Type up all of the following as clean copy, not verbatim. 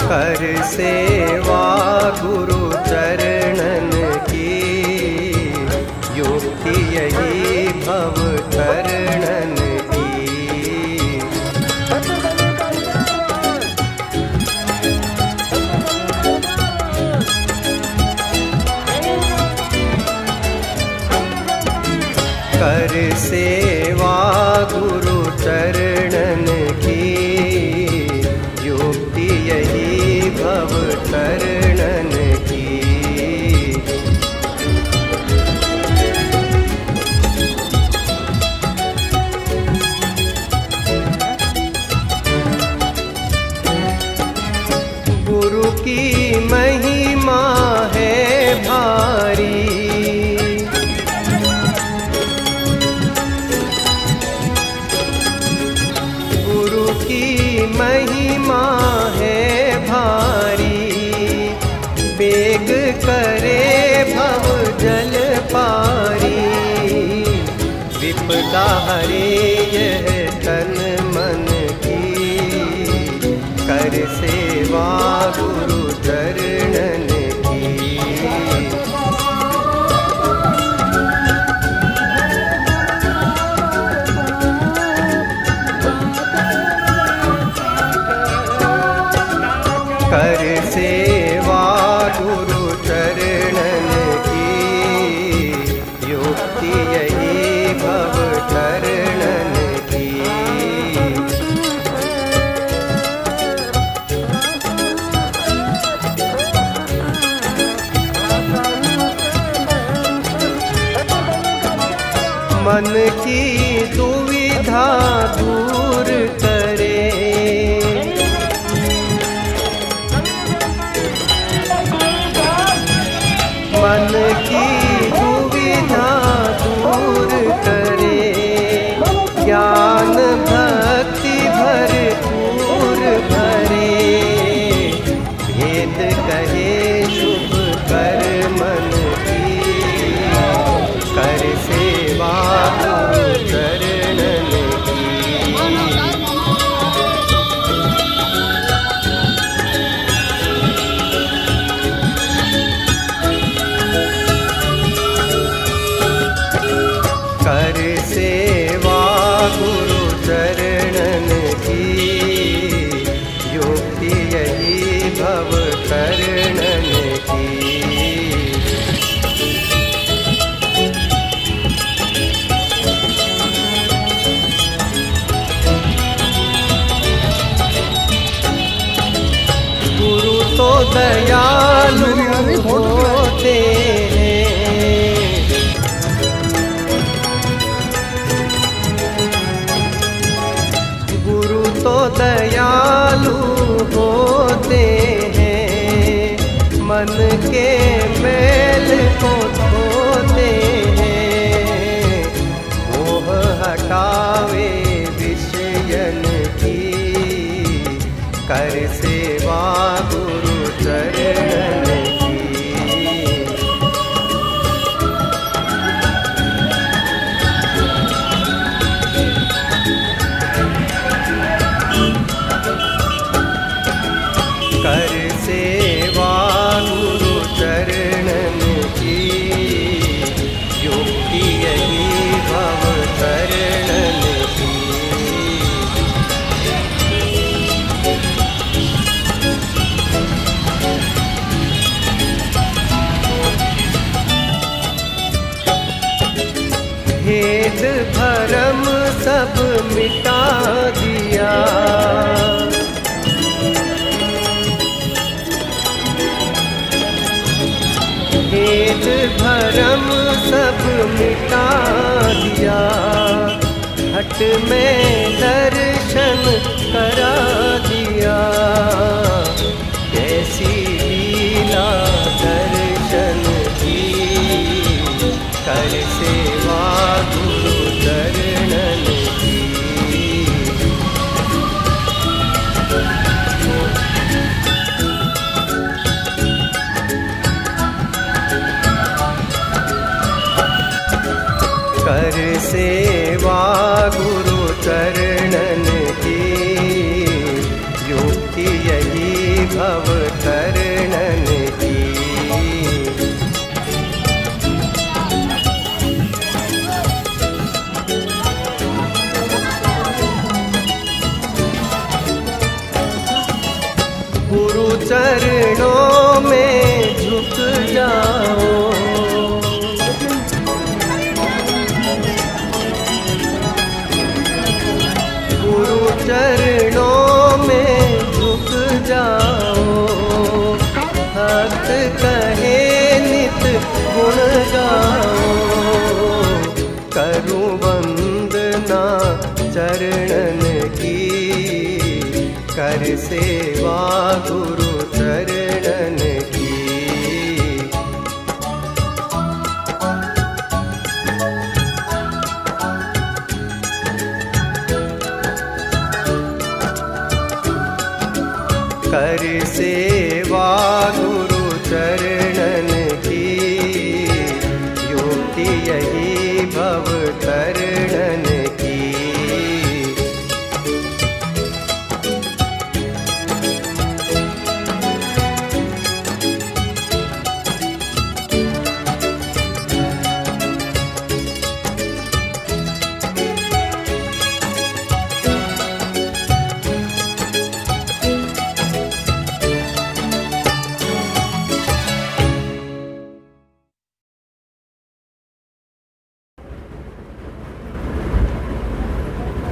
कर सेवा गुरु चरणन की, युक्ति यही भव तरणन की। कर सेवा गुरु चरणन की, युक्ति यही भव तरणन की। गुरु की महिमा है भारी, गुरु की महिमा है भारी। बेग करे भव जल पारी, विपदा हरे यह तन मन की। कर सेवा गुरु चरणन की। कर सेवा गुरु चरणन की, युक्ति यही भव तरणन की। मन की दुविधा दूर करे, मन की दुविधा दूर करे। ज्ञान भक्ति भरपूर भरे, भेद कहे शुभ कर मन की। कर सेवा गुरु चरणन की। कर सेवा गुरु चरणन की, युक्ति यही भव तरणन की। गुरु तो दयालु होते हैं, गुरु तो दयालु होते हैं। मन के मैल को धोते हैं, मोह हटावे विषयन की। कर सेवा गुरु चरणन की। कर सेवा गुरु चरणन की, युक्ति यही भव तरणन की। भेद भरम सब मिटा दिया, भेद भरम सब मिटा दिया। हट में दर्शन करा दिया, कैसी लीला दर्शन की। कर सेवा गुरु चरणन की। कर सेवा गुरु चरणन की, युक्ति यही भव चरणों में झुक जाओ। गुरु चरणों में झुक जाओ। भक्त कहे नित गुण गाओ। करूं वंदना चरणन की, कर सेवा गुरु चरणन की। कर सेवा गुरु चरणन की, युक्ति यही भव तरणन की।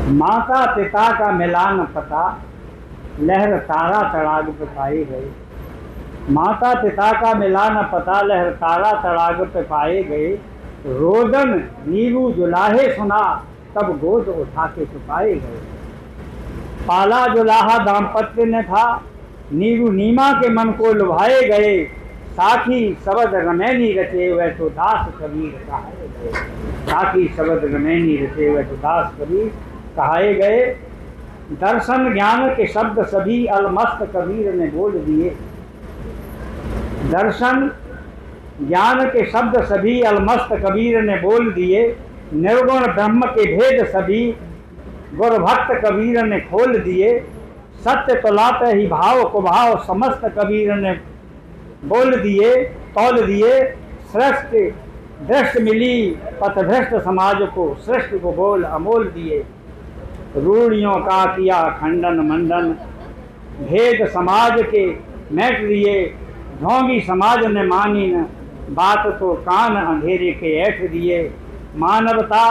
माता पिता का मिला न पता, लहर तारा तड़ाग पे पाए गए। माता पिता का मिला न पता, लहर तारा तड़ाग पे पाए गए। रोदन नीरू जुलाहे सुना, तब गोद उठा के छुपाए गए। पाला जुलाहा दाम्पत्य ने था, नीरू नीमा के मन को लुभाए गए। साखी शब्द रमैनी रचे वह तो दास कबीर कहाए गए। साखी शब्द रमैनी रचे वह तो दास कबीर कहाए गए। दर्शन ज्ञान के शब्द सभी अलमस्त कबीर ने बोल दिए। दर्शन ज्ञान के शब्द सभी अलमस्त कबीर ने बोल दिए। निर्गुण ब्रह्म के भेद सभी गुर भक्त कबीर ने खोल दिए। सत्य तुलाते ही भाव कुभाव समस्त कबीर ने बोल दिए, तौल दिए। सृष्टि दृष्ट मिली पथभ्रष्ट समाज को, सृष्टि को बोल अमोल दिए। रूढ़ियों का किया खंडन मंडन, भेद समाज के मैट दिए। ढोंगी समाज ने मानी न बात, तो कान अंधेरे के ऐठ दिए। मानवता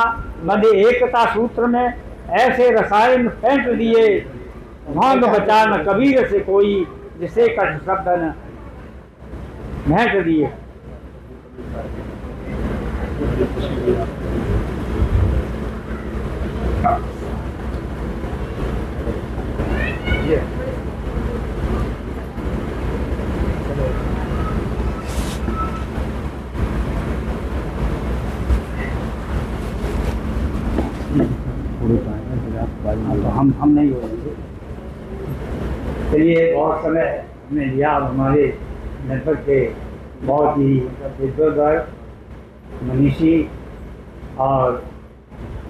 बंधे एकता सूत्र में, ऐसे रसायन फेंट दिए। ढोंग बचा न कबीर से कोई, जिसे कठ शब्द न भेंट दिए। हम नहीं हो रहे। चलिए, बहुत समय हमने लिया। अब हमारे जनपद के बहुत ही विद्वद्वर मनीषी और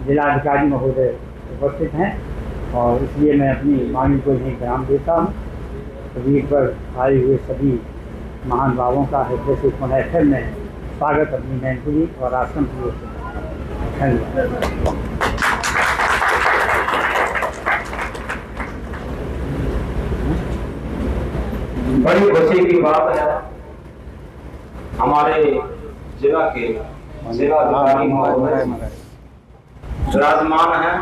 जिलाधिकारी महोदय उपस्थित हैं, और इसलिए मैं अपनी वाणी को यहीं विराम देता हूँ। कबीर पर आए हुए सभी महान भावों का हृदय से पुनः फिर मैं स्वागत अपनी मैनपुरी और आश्रम की ओर से। धन्यवाद। बड़ी खुशी की बात है, हमारे जिला के जिलाधिकारी महोदय विराजमान हैं,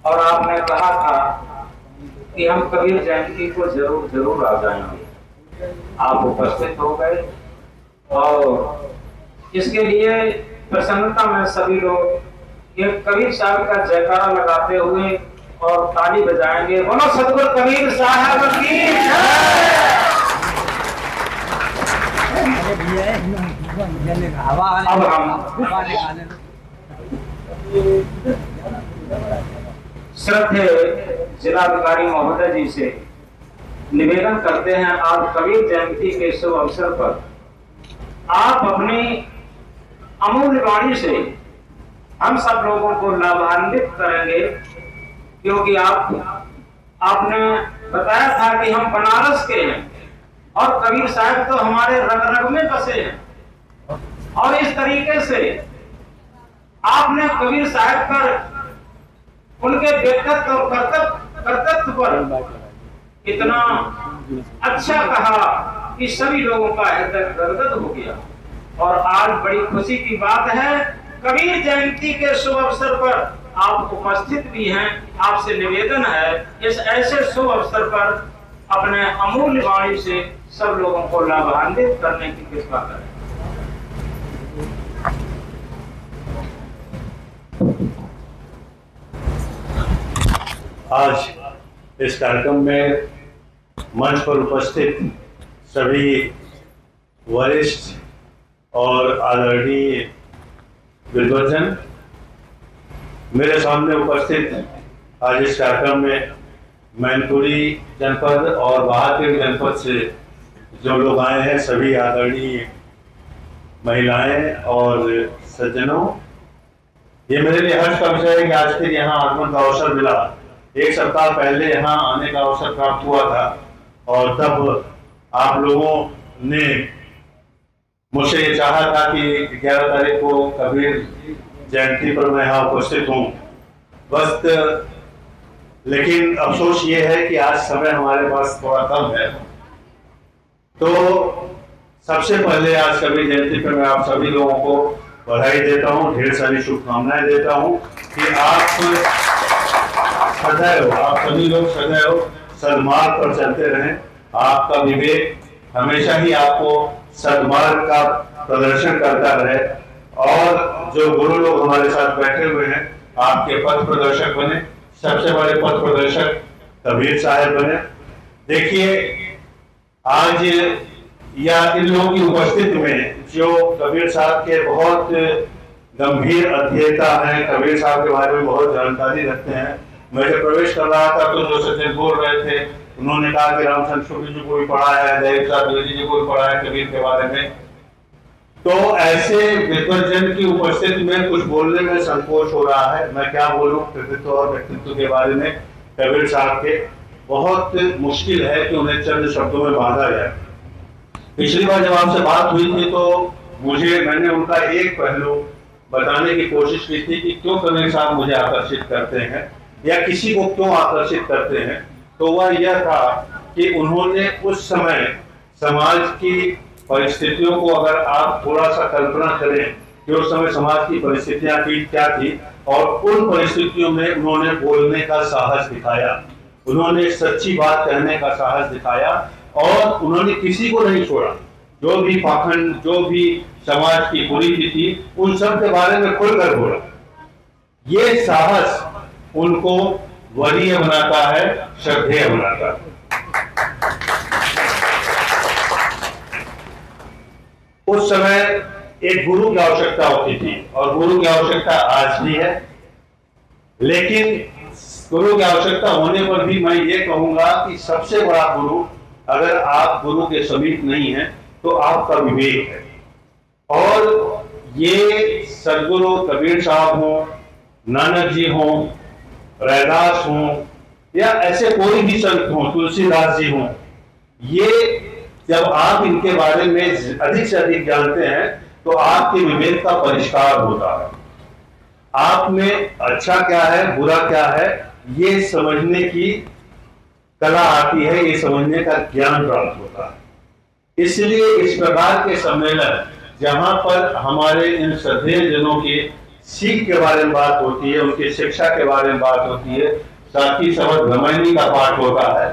और आपने कहा था कि हम कबीर जयंती को जरूर आ जाएंगे। आप उपस्थित हो गए, और इसके लिए प्रसन्नता में सभी लोग एक कबीर साहब का जयकारा लगाते हुए और ताली बजाएंगे। बोलो सतगुरु कबीर साहब की जय। अब हम श्रद्धेय जिलाधिकारी महोदय जी से निवेदन करते हैं, आज कबीर जयंती के शुभ अवसर पर आप अपनी अमूल्य वाणी से हम सब लोगों को लाभान्वित करेंगे, क्योंकि आपने बताया था कि हम बनारस के हैं और कबीर साहब तो हमारे रग रग में बसे हैं, और इस तरीके से आपने कबीर साहब पर, उनके व्यक्तित्व और कर्तव्य पर इतना अच्छा कहा कि सभी लोगों का हृदय गदगद हो गया। और आज बड़ी खुशी की बात है, कबीर जयंती के शुभ अवसर पर आप उपस्थित भी हैं। आपसे निवेदन है, इस ऐसे शुभ अवसर पर अपने अमूल्य वाणी से सब लोगों को लाभान्वित करने की कृपा करें। आज इस कार्यक्रम में मंच पर उपस्थित सभी वरिष्ठ और आदरणीय विद्वजन, मेरे सामने उपस्थित आज इस कार्यक्रम में मैनपुरी जनपद और बहादुर जनपद से जो लोग आए हैं, सभी आदरणीय महिलाएं और सज्जनों, ये मेरे लिए हर्ष का विषय है कि आज फिर यहाँ आगमन का अवसर मिला। एक सप्ताह पहले यहाँ आने का अवसर प्राप्त हुआ था और तब आप लोगों ने मुझसे ये चाहा था कि 11 तारीख को कबीर जयंती पर मैं यहाँ उपस्थित हूँ। बस लेकिन अफसोस ये है कि आज समय हमारे पास थोड़ा कम है। तो सबसे पहले आज कबीर जयंती पर मैं आप सभी लोगों को बधाई देता हूँ, ढेर सारी शुभकामनाएं देता हूँ कि आप सभी लोग सदैव सद्मार्ग पर चलते रहें। आपका विवेक हमेशा ही आपको सद्मार्ग का प्रदर्शन करता रहे और जो गुरु लोग हमारे साथ बैठे हुए हैं आपके पथ प्रदर्शक बने। सबसे बड़े पथ प्रदर्शक कबीर साहब बने। देखिए, आज या इन लोगों की उपस्थिति में जो कबीर साहब के बहुत गंभीर अध्येता हैं, कबीर साहब के बारे में बहुत जानकारी रखते हैं। मैं जब प्रवेश कर रहा था तो जो सचिन बोल रहे थे, उन्होंने कहा कि रामचंद्र शुक्ल जी को भी पढ़ा है, देव साहब द्विवेदी जी को भी पढ़ा है कबीर के बारे में। तो ऐसे विद्वजन की उपस्थिति में कुछ बोलने में संकोच हो रहा है। मैं क्या बोलूं कृतित्व और व्यक्तित्व के बारे में कबीर साहब के। बहुत मुश्किल है कि उन्हें चंद शब्दों में बांधा जाए। पिछली बार जब आपसे बात हुई थी तो मैंने उनका एक पहलू बताने की कोशिश की थी कि क्यों कबीर साहब मुझे आकर्षित करते हैं या किसी को क्यों आकर्षित करते हैं। तो वह यह था कि उन्होंने उस समय समाज की परिस्थितियों को, अगर आप थोड़ा सा कल्पना करें कि उस समय समाज की परिस्थितियां क्या थी, और उन परिस्थितियों में उन्होंने बोलने का साहस दिखाया, उन्होंने सच्ची बात कहने का साहस दिखाया और उन्होंने किसी को नहीं छोड़ा। जो भी पाखंड, जो भी समाज की कुरीति थी, उन सब के बारे में खुलकर बोला। ये साहस उनको वरीय बनाता है, श्रद्धेय बनाता है। उस समय एक गुरु की आवश्यकता होती थी और गुरु की आवश्यकता आज भी है। लेकिन गुरु की आवश्यकता होने पर भी मैं ये कहूंगा कि सबसे बड़ा गुरु, अगर आप गुरु के समीप नहीं हैं तो आपका विवेक है। और ये सदगुरु कबीर साहब हो, नानक जी हो, रैदास हो या ऐसे कोई भी संत हो, तुलसीदास जी हो, ये जब आप इनके बारे में अधिक से अधिक जानते हैं तो आपके विवेक का परिष्कार होता है। आप में अच्छा क्या है, बुरा क्या है, ये समझने की कला आती है, ये समझने का ज्ञान प्राप्त होता है। इसलिए इस प्रकार के सम्मेलन जहां पर हमारे इन श्रद्धेय जनों की सीख के बारे में बात होती है, उनकी शिक्षा के बारे में बात होती है, साथ ही शबद रामायणी का पाठ होता है,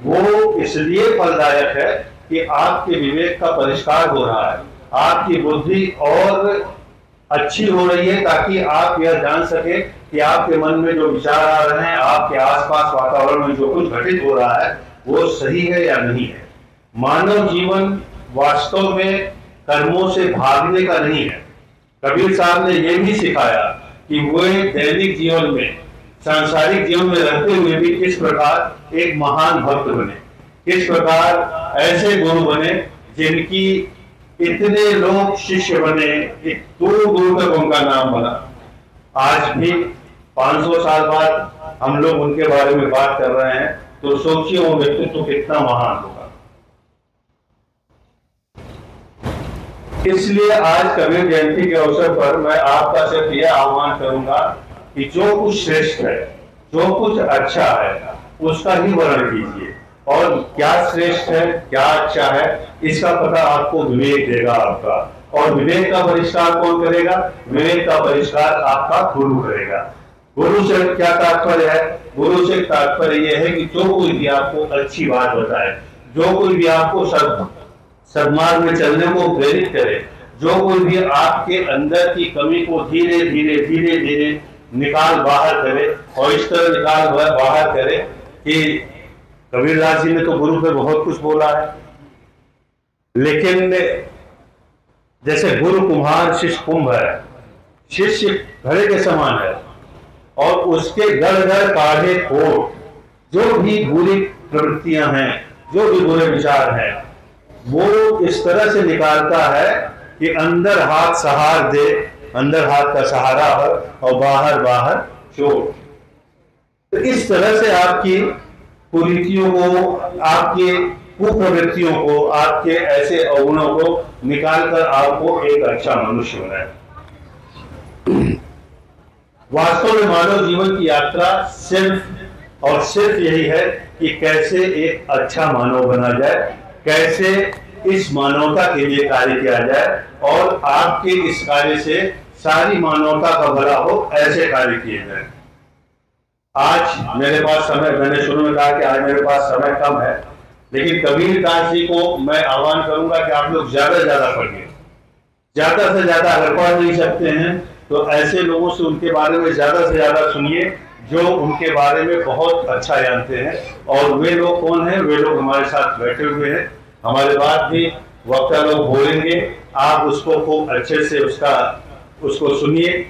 वो इसलिए फलदायक है कि आपके विवेक का परिष्कार हो रहा है, आपकी बुद्धि और अच्छी हो रही है, ताकि आप यह जान सके कि आपके मन में जो विचार आ रहे हैं, आपके आसपास वातावरण में जो कुछ घटित हो रहा है, वो सही है या नहीं है। मानव जीवन वास्तव में कर्मों से भागने का नहीं है। कबीर साहब ने यह भी सिखाया कि वे दैनिक जीवन में, सांसारिक जीवन में रहते हुए भी किस प्रकार एक महान भक्त बने, किस प्रकार ऐसे गुरु बने जिनकी इतने लोग शिष्य बने, दूर दूर तक उनका नाम बना। आज भी 500 साल बाद हम लोग उनके बारे में बात कर रहे हैं, तो सोचिए वो व्यक्तित्व कितना महान होगा। इसलिए आज कबीर जयंती के अवसर पर मैं आपका सिर्फ यह आह्वान करूंगा कि जो कुछ श्रेष्ठ है, जो कुछ अच्छा है, उसका ही वर्णन कीजिए। और क्या श्रेष्ठ है, क्या अच्छा है, इसका पता आपको विवेक देगा आपका। और विवेक का परिष्कार कौन करेगा? विवेक का परिष्कार आपका गुरु करेगा। गुरु से क्या तात्पर्य है? गुरु से तात्पर्य यह है कि जो कोई भी आपको अच्छी बात बताए, जो कोई भी आपको सद्मार्ग में चलने को प्रेरित करे, जो कोई भी आपके अंदर की कमी को धीरे धीरे निकाल बाहर करे, और इस तरह निकाल बाहर करे कि कबीरदास जी ने तो गुरु पे बहुत कुछ बोला है, लेकिन जैसे गुरु कुम्हार शिष्य कुंभ है, शिष्य घड़े के समान है, और उसके गढ़ गढ़ काढ़े खोट, जो भी बुरी प्रवृत्तियां हैं, जो भी बुरे विचार हैं, वो इस तरह से निकालता है कि अंदर हाथ सहार दे, अंदर हाथ का सहारा हो, और बाहर बाहर चोट। तो इस तरह से आपकी कुरीतियों को, आपके कुप्रवृत्तियों को, आपके ऐसे अवगुणों को निकालकर आपको एक अच्छा मनुष्य बनाए। वास्तव में मानव जीवन की यात्रा सिर्फ और सिर्फ यही है कि कैसे एक अच्छा मानव बना जाए, कैसे इस मानवता के लिए कार्य किया जाए, और आपके इस कार्य से सारी मानवता का भला हो, ऐसे कार्य किए जाए। आज मेरे पास समय, मैंने शुरू में कहा कि आज मेरे पास समय कम है, लेकिन कबीरदास जी को मैं आह्वान करूंगा कि आप लोग ज्यादा से ज्यादा पढ़िए, ज्यादा से ज्यादा। अगर पढ़ नहीं सकते हैं तो ऐसे लोगों से उनके बारे में ज्यादा से ज्यादा सुनिए जो उनके बारे में बहुत अच्छा जानते हैं। और वे लोग कौन हैं? वे लोग हमारे साथ बैठे हुए हैं, हमारे बाद भी वक्ता लोग बोलेंगे, आप उसको खूब अच्छे से उसको सुनिए।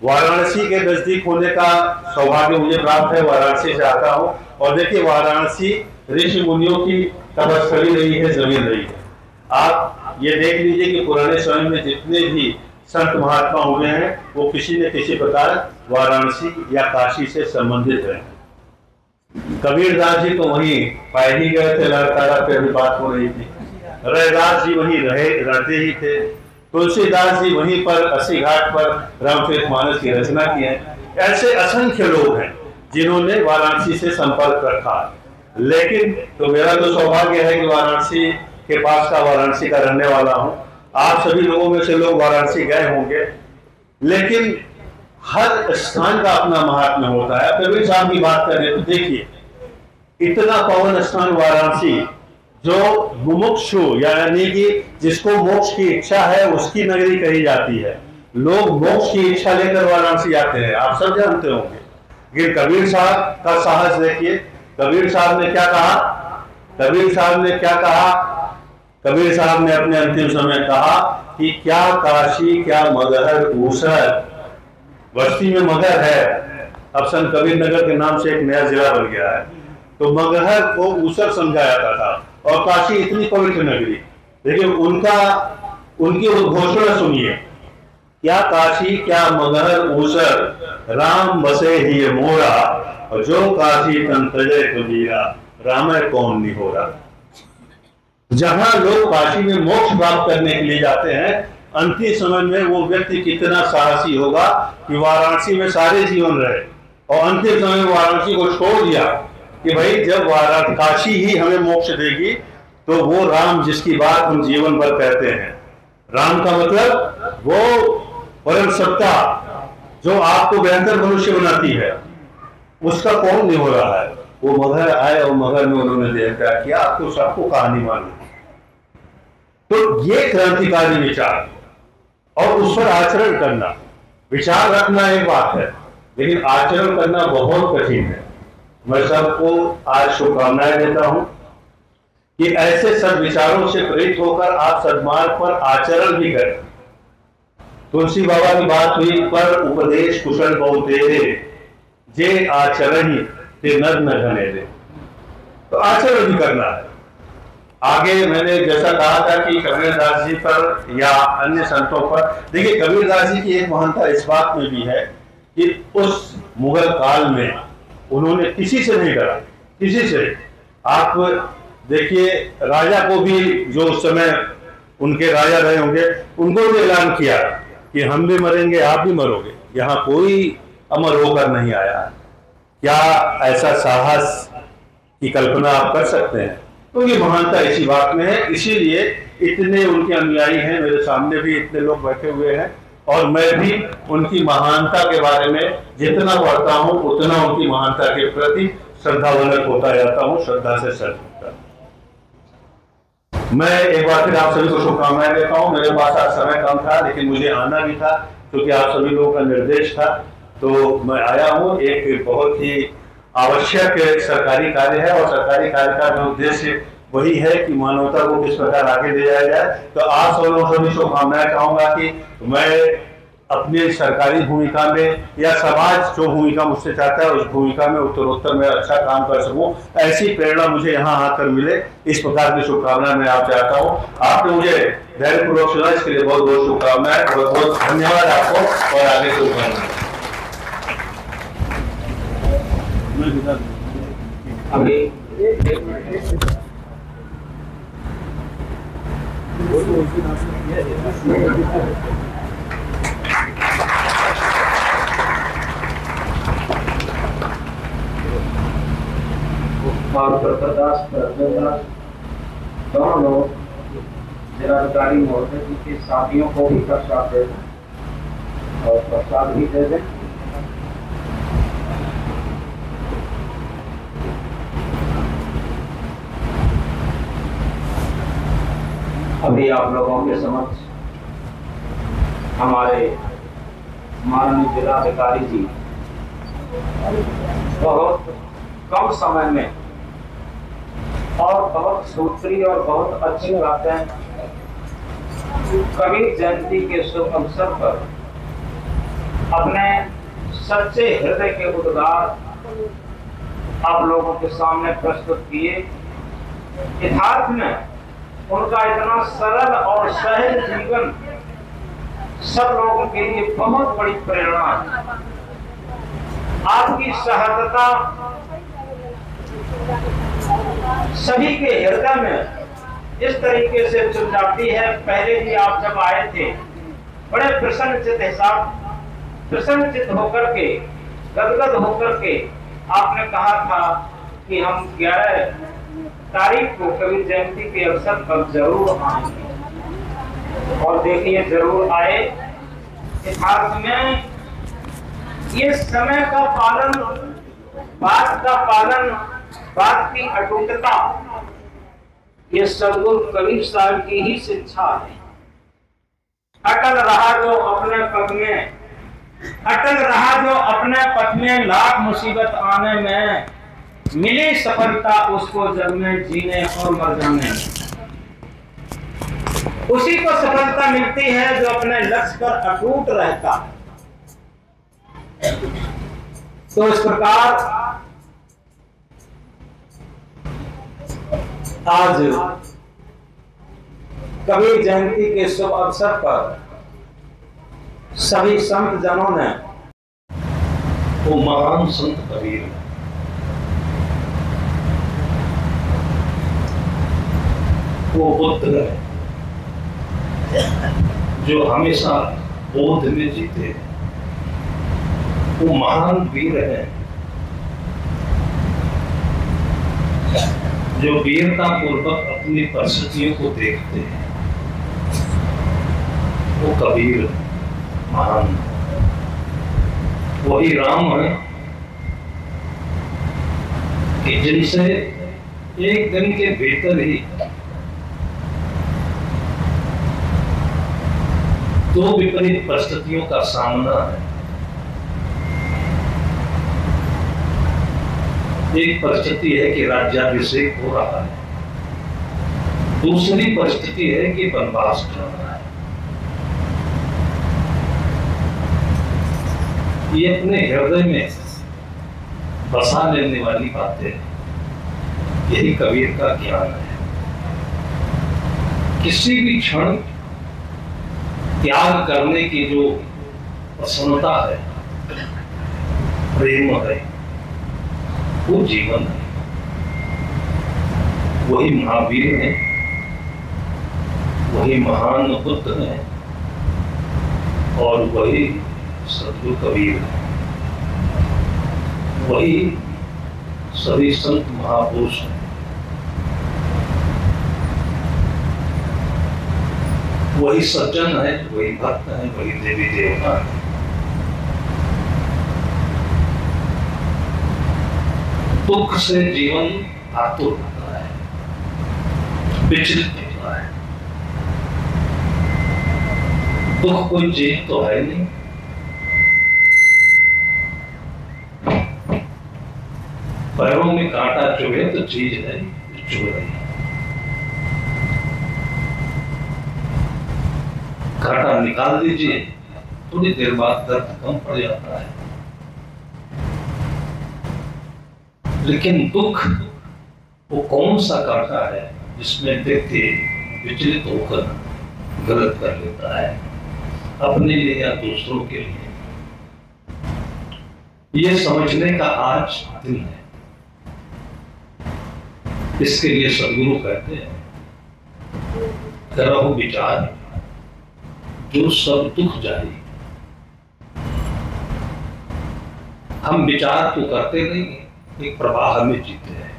वाराणसी के नजदीक होने का सौभाग्य मुझे प्राप्त है, वाराणसी से आता हूँ, और देखिए वाराणसी ऋषि मुनियों की तपस्थली रही है, जमीन रही है। आप ये देख लीजिए कि पुराने समय में जितने भी संत महात्मा हुए हैं वो किसी न किसी प्रकार वाराणसी या काशी से संबंधित हैं। कबीरदास जी तो वहीं पाए ही गए थे, लड़कारा पे भी बात हो रही थी। रैदास जी वहीं रहते ही थे। तुलसीदास जी वहीं पर अस्सी घाट पर रामचरितमानस की रचना की है। ऐसे असंख्य लोग हैं जिन्होंने वाराणसी से संपर्क रखा। लेकिन तो मेरा तो सौभाग्य है कि वाराणसी के पास का, वाराणसी का रहने वाला हूं। आप सभी लोगों में से लोग वाराणसी गए होंगे, लेकिन हर स्थान का अपना महात्म्य होता है। कबीर साहब की बात करें तो देखिए, इतना पावन स्थान वाराणसी, जो मुमुक्षु यानी कि जिसको मोक्ष की इच्छा है उसकी नगरी कही जाती है। लोग मोक्ष की इच्छा लेकर वाराणसी आते हैं, आप सब जानते होंगे। लेकिन कबीर साहब का साहस देखिए। कबीर साहब ने क्या कहा? कबीर साहब ने क्या कहा? कबीर साहब ने अपने अंतिम समय कहा कि क्या काशी, क्या मगहर ऊसर। बस्ती में मगहर है, अब संत कबीर नगर के नाम से एक नया जिला बन गया है। तो मगहर को ऊसर समझा जाता था, और काशी इतनी पवित्र नगरी। लेकिन उनकी घोषणा सुनिए, क्या काशी, क्या मगहर ऊसर, राम बसे ही मोरा, और जो काशी तन तजय कबीरा, राम कौन नहीं हो रहा। जहां लोग काशी में मोक्ष प्राप्त करने के लिए जाते हैं, अंतिम समय में वो व्यक्ति कितना साहसी होगा कि वाराणसी में सारे जीवन रहे, और अंतिम समय में वाराणसी को छोड़ दिया कि भाई जब काशी ही हमें मोक्ष देगी, तो वो राम जिसकी बात हम जीवन भर कहते हैं, राम का मतलब वो परम सत्ता जो आपको बेहतर मनुष्य बनाती है, उसका कौन नहीं हो रहा है। वो मगहर आए और मगहर में उन्होंने देह त्याग किया। आपको सबको कहानी मालूम। तो ये क्रांतिकारी विचार और उस पर आचरण करना, विचार रखना एक बात है, लेकिन आचरण करना बहुत कठिन है। मैं सबको आज शुभकामनाएं देता हूं कि ऐसे सद्विचारों से प्रेरित होकर आप सद्मार्ग पर आचरण भी करें। तुलसी बाबा की बात हुई, पर उपदेश कुशल बहु तेरे, जे आचरण ही ते नर न घने दे। तो आचरण भी करना है। आगे मैंने जैसा कहा था कि कबीरदास जी पर या अन्य संतों पर, देखिए कबीरदास जी की एक महानता इस बात में भी है कि उस मुगल काल में उन्होंने किसी से नहीं डरा, किसी से। आप देखिए राजा को भी, जो उस समय उनके राजा रहे होंगे, उनको भी ऐलान किया कि हम भी मरेंगे, आप भी मरोगे, यहाँ कोई अमर होकर नहीं आया। क्या ऐसा साहस की कल्पना आप कर सकते हैं। उनकी महानता इसी बात में है, इसीलिए इतने उनके अनुयायी हैं। मेरे सामने भी इतने लोग बैठे हुए हैं और मैं भी उनकी महानता के बारे में जितना पढ़ता हूँ उतना उनकी महानता के प्रति श्रद्धावनक होता जाता हूँ, श्रद्धा से श्रद्धा। मैं एक बार फिर आप सभी को शुभकामनाएं देता हूँ। मेरे पास आज समय कम था लेकिन मुझे आना भी था क्योंकि आप सभी लोगों का निर्देश था, तो मैं आया हूँ। एक बहुत ही आवश्यक सरकारी कार्य है और सरकारी कार्य का उद्देश्य वही है कि मानवता को किस प्रकार आगे ले जाया जाए। तो आप सब लोगों से शुभकामनाएं चाहूंगा कि मैं अपनी सरकारी भूमिका में या समाज जो भूमिका मुझसे चाहता है उस भूमिका में उत्तरोत्तर में अच्छा काम कर सकूं, ऐसी प्रेरणा मुझे यहाँ आकर मिले, इस प्रकार की शुभकामनाएं मैं आप चाहता हूँ। आपने मुझे धैर्यपूर्वक सुना, इसके लिए बहुत बहुत शुभकामनाएं, बहुत बहुत धन्यवाद आपको और आगे शुभकामनाएं। और प्रकाश दोनों लोग जिलाधिकारी महोदय जी के साथियों को भी प्रसाद दे दें और प्रसाद भी दे दें। अभी आप लोगों के समक्ष हमारे माननीय जिलाधिकारी जी बहुत कम समय में और बहुत सूत्री और बहुत अच्छी बातें कबीर जयंती के शुभ अवसर पर अपने सच्चे हृदय के उद्गार आप लोगों के सामने प्रस्तुत किए। यथार्थ में उनका इतना सरल और सहज जीवन सब लोगों के लिए बहुत बड़ी प्रेरणा है। आपकी सहजता सभी के हृदय में इस तरीके से चुन जाती है। पहले भी आप जब आए थे बड़े प्रसन्नचित होकर के, गदगद होकर के आपने कहा था कि हम 11 तारीख को कबीर जयंती के अवसर पर जरूर आएंगे और देखिए जरूर आए। यथार्थ में ये समय का पालन, बात का पालन, बात की अटूटता ये सदगुरु कबीर साहब की ही शिक्षा है। अटल रहा जो अपने पद में, अटल रहा जो अपने पद में, लाख मुसीबत आने में मिली सफलता उसको जग में जीने और मर जाने में। उसी को सफलता मिलती है जो अपने लक्ष्य पर अटूट रहता है। तो इस प्रकार आज कबीर जयंती के शुभ अवसर पर सभी संत जनों ने, वो महान संत कबीर वो बुद्ध है जो हमेशा बोध में जीते हैं। वो महान वीर है जो वीरता पूर्वक अपनी परिस्थितियों को देखते हैं। वो कबीर महान, वही राम है कि जिनसे एक दिन के भीतर ही दो विपरीत परिस्थितियों का सामना है। एक परिस्थिति है कि राज्याभिषेक हो रहा है, दूसरी परिस्थिति है कि वनवास चल रहा है। ये अपने हृदय में बसा लेने वाली बातें, यही कबीर का ज्ञान है। किसी भी क्षण त्याग करने की जो प्रसन्नता है, प्रेम है, वो जीवन है। वही महावीर है, वही महान बुद्ध है और वही सदगुरु कबीर है। वही सभी संत महापुरुष हैं, वही सज्जन है, वही भक्त है, वही देवी देवता है। दुख से जीवन आतुर होता है, विचलित होता है। दुख कोई चीज तो है नहीं, पैरों में कांटा चुभे तो चीज है चुभ रही है। कांटा निकाल दीजिए, थोड़ी देर बाद दर्द कम पड़ जाता है। लेकिन दुख वो कौन सा कांटा है जिसमें व्यक्ति विचलित होकर गलत कर लेता है, अपने लिए या दूसरों के लिए। ये समझने का आज दिन है। इसके लिए सदगुरु कहते हैं, करहु विचार जो सब दुख जाए। हम विचार तो करते नहीं, एक प्रवाह में जीते हैं।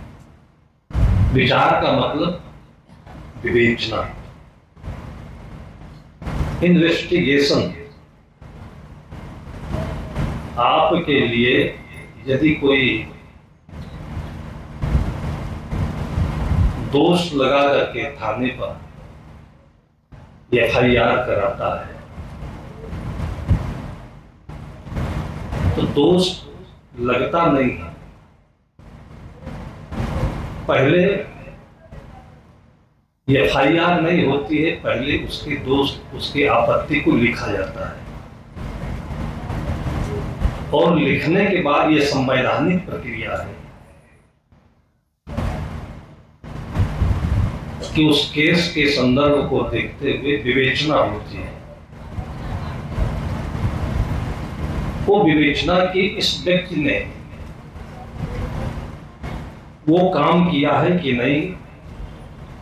विचार का मतलब विवेचना, इन्वेस्टिगेशन। आपके लिए यदि कोई दोष लगा करके थाने पर FIR कराता है तो दोष लगता नहीं है। पहले FIR नहीं होती है, पहले उसके दोष, उसकी आपत्ति को लिखा जाता है और लिखने के बाद यह संवैधानिक प्रक्रिया है कि उस केस के संदर्भ को देखते हुए विवेचना होती है। वो विवेचना की इस व्यक्ति ने वो काम किया है कि नहीं,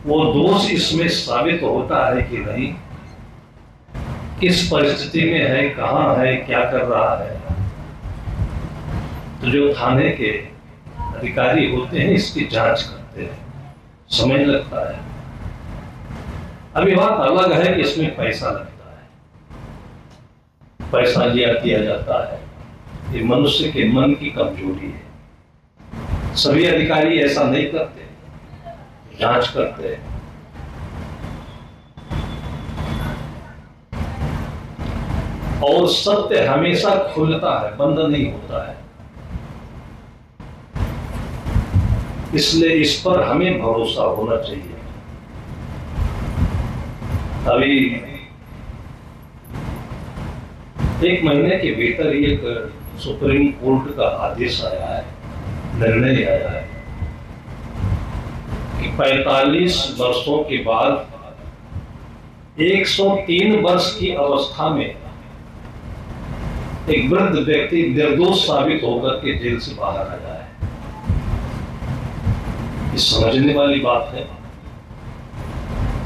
वो दोष इसमें साबित होता है कि नहीं, किस परिस्थिति में है, कहां है, क्या कर रहा है। तो जो थाने के अधिकारी होते हैं इसकी जांच करते हैं, समय लगता है। अभी बात अलग है कि इसमें पैसा लगता है, पैसा लिया जाता है। ये मनुष्य के मन की कमजोरी है। सभी अधिकारी ऐसा नहीं करते, जांच करते हैं। और सत्य हमेशा खुलता है, बंद नहीं होता है। इसलिए इस पर हमें भरोसा होना चाहिए। अभी 1 महीने के भीतर ही एक सुप्रीम कोर्ट का आदेश आया है, निर्णय आया है कि 45 वर्षों के बाद 103 वर्ष की अवस्था में एक वृद्ध व्यक्ति निर्दोष साबित होकर के जेल से बाहर आया है। ये समझने वाली बात है।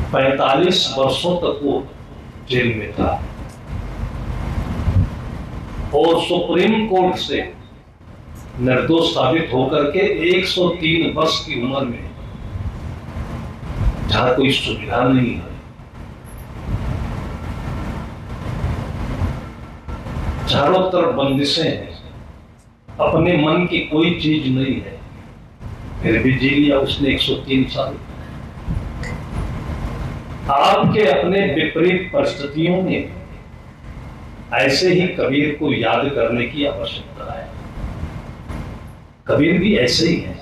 45 वर्षों तक वो जेल में था और सुप्रीम कोर्ट से निर्दोष साबित होकर के 103 वर्ष की उम्र में, जहां कोई सुविधा नहीं है, चारों तरफ बंदिशें हैं, अपने मन की कोई चीज नहीं है, फिर भी जी लिया उसने 103 साल। आपके अपने विपरीत परिस्थितियों में ऐसे ही कबीर को याद करने की आवश्यकता है। कबीर भी ऐसे ही है।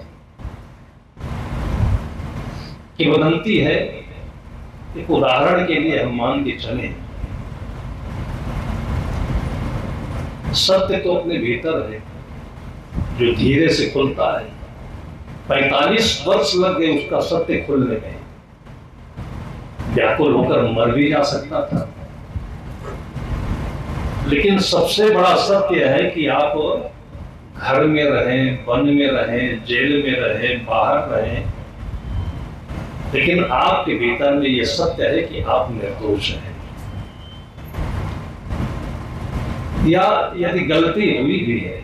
किंवदंती है, एक उदाहरण के लिए हम मान के चले, सत्य तो अपने भीतर है जो धीरे से खुलता है। 45 वर्ष लग गए उसका सत्य खुलने में। व्याकुल होकर मर भी जा सकता था, लेकिन सबसे बड़ा सत्य है कि आप घर में रहें, वन में रहें, जेल में रहें, बाहर रहें, लेकिन आपके भीतर में यह सत्य है कि आप निर्दोष हैं। या यदि गलती हुई भी है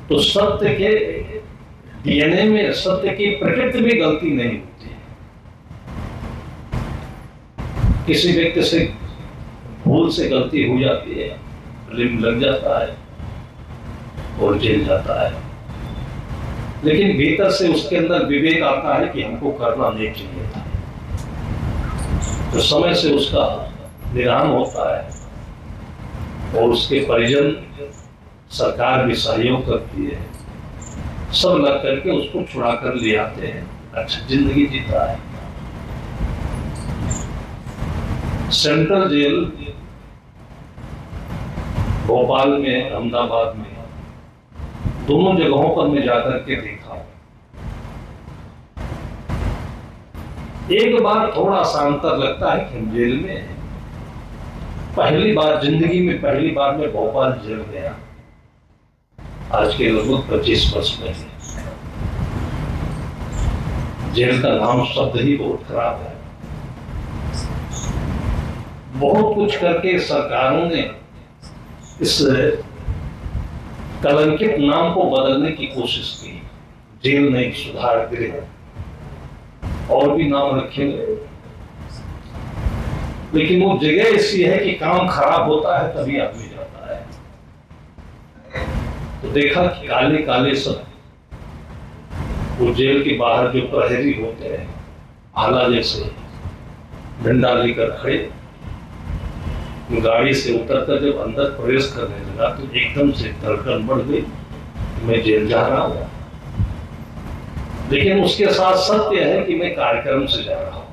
तो सत्य के डीएनए में सत्य की प्रकृति में गलती नहीं होती। किसी व्यक्ति से भूल से गलती हो जाती है, लिम लग जाता है और जेल जाता है, लेकिन भीतर से उसके अंदर विवेक आता है कि हमको करना नहीं चाहिए था, तो समय से उसका निदान होता है और उसके परिजन, सरकार भी सहयोग करती है, सब लग करके उसको छुड़ा कर ले आते हैं, अच्छा जिंदगी जीता है। सेंट्रल जेल भोपाल में, अहमदाबाद में, दोनों जगहों पर मैं जाकर के देखा। एक बार थोड़ा सा अंतर लगता है कि हम जेल में हैं। पहली बार जिंदगी में, पहली बार मैं भोपाल जेल गया, आज के लगभग 25 वर्ष पहले। जेल का नाम शब्द ही बहुत खराब है। बहुत कुछ करके सरकारों ने इस कलंकित नाम को बदलने की कोशिश की। जेल नहीं, सुधार गृह, और भी नाम रखेंगे, लेकिन वो जगह ऐसी है कि काम खराब होता है तभी आदमी जाता है। तो देखा कि काले काले सब वो जेल के बाहर जो प्रहरी होते हैं, भाला जैसे डंडा लेकर खड़े, गाड़ी से उतरकर जब अंदर प्रवेश करने लगा तो एकदम से धड़कन बढ़ गई, मैं जेल जा रहा हूं। लेकिन उसके साथ सत्य है कि मैं कार्यक्रम से जा रहा हूं।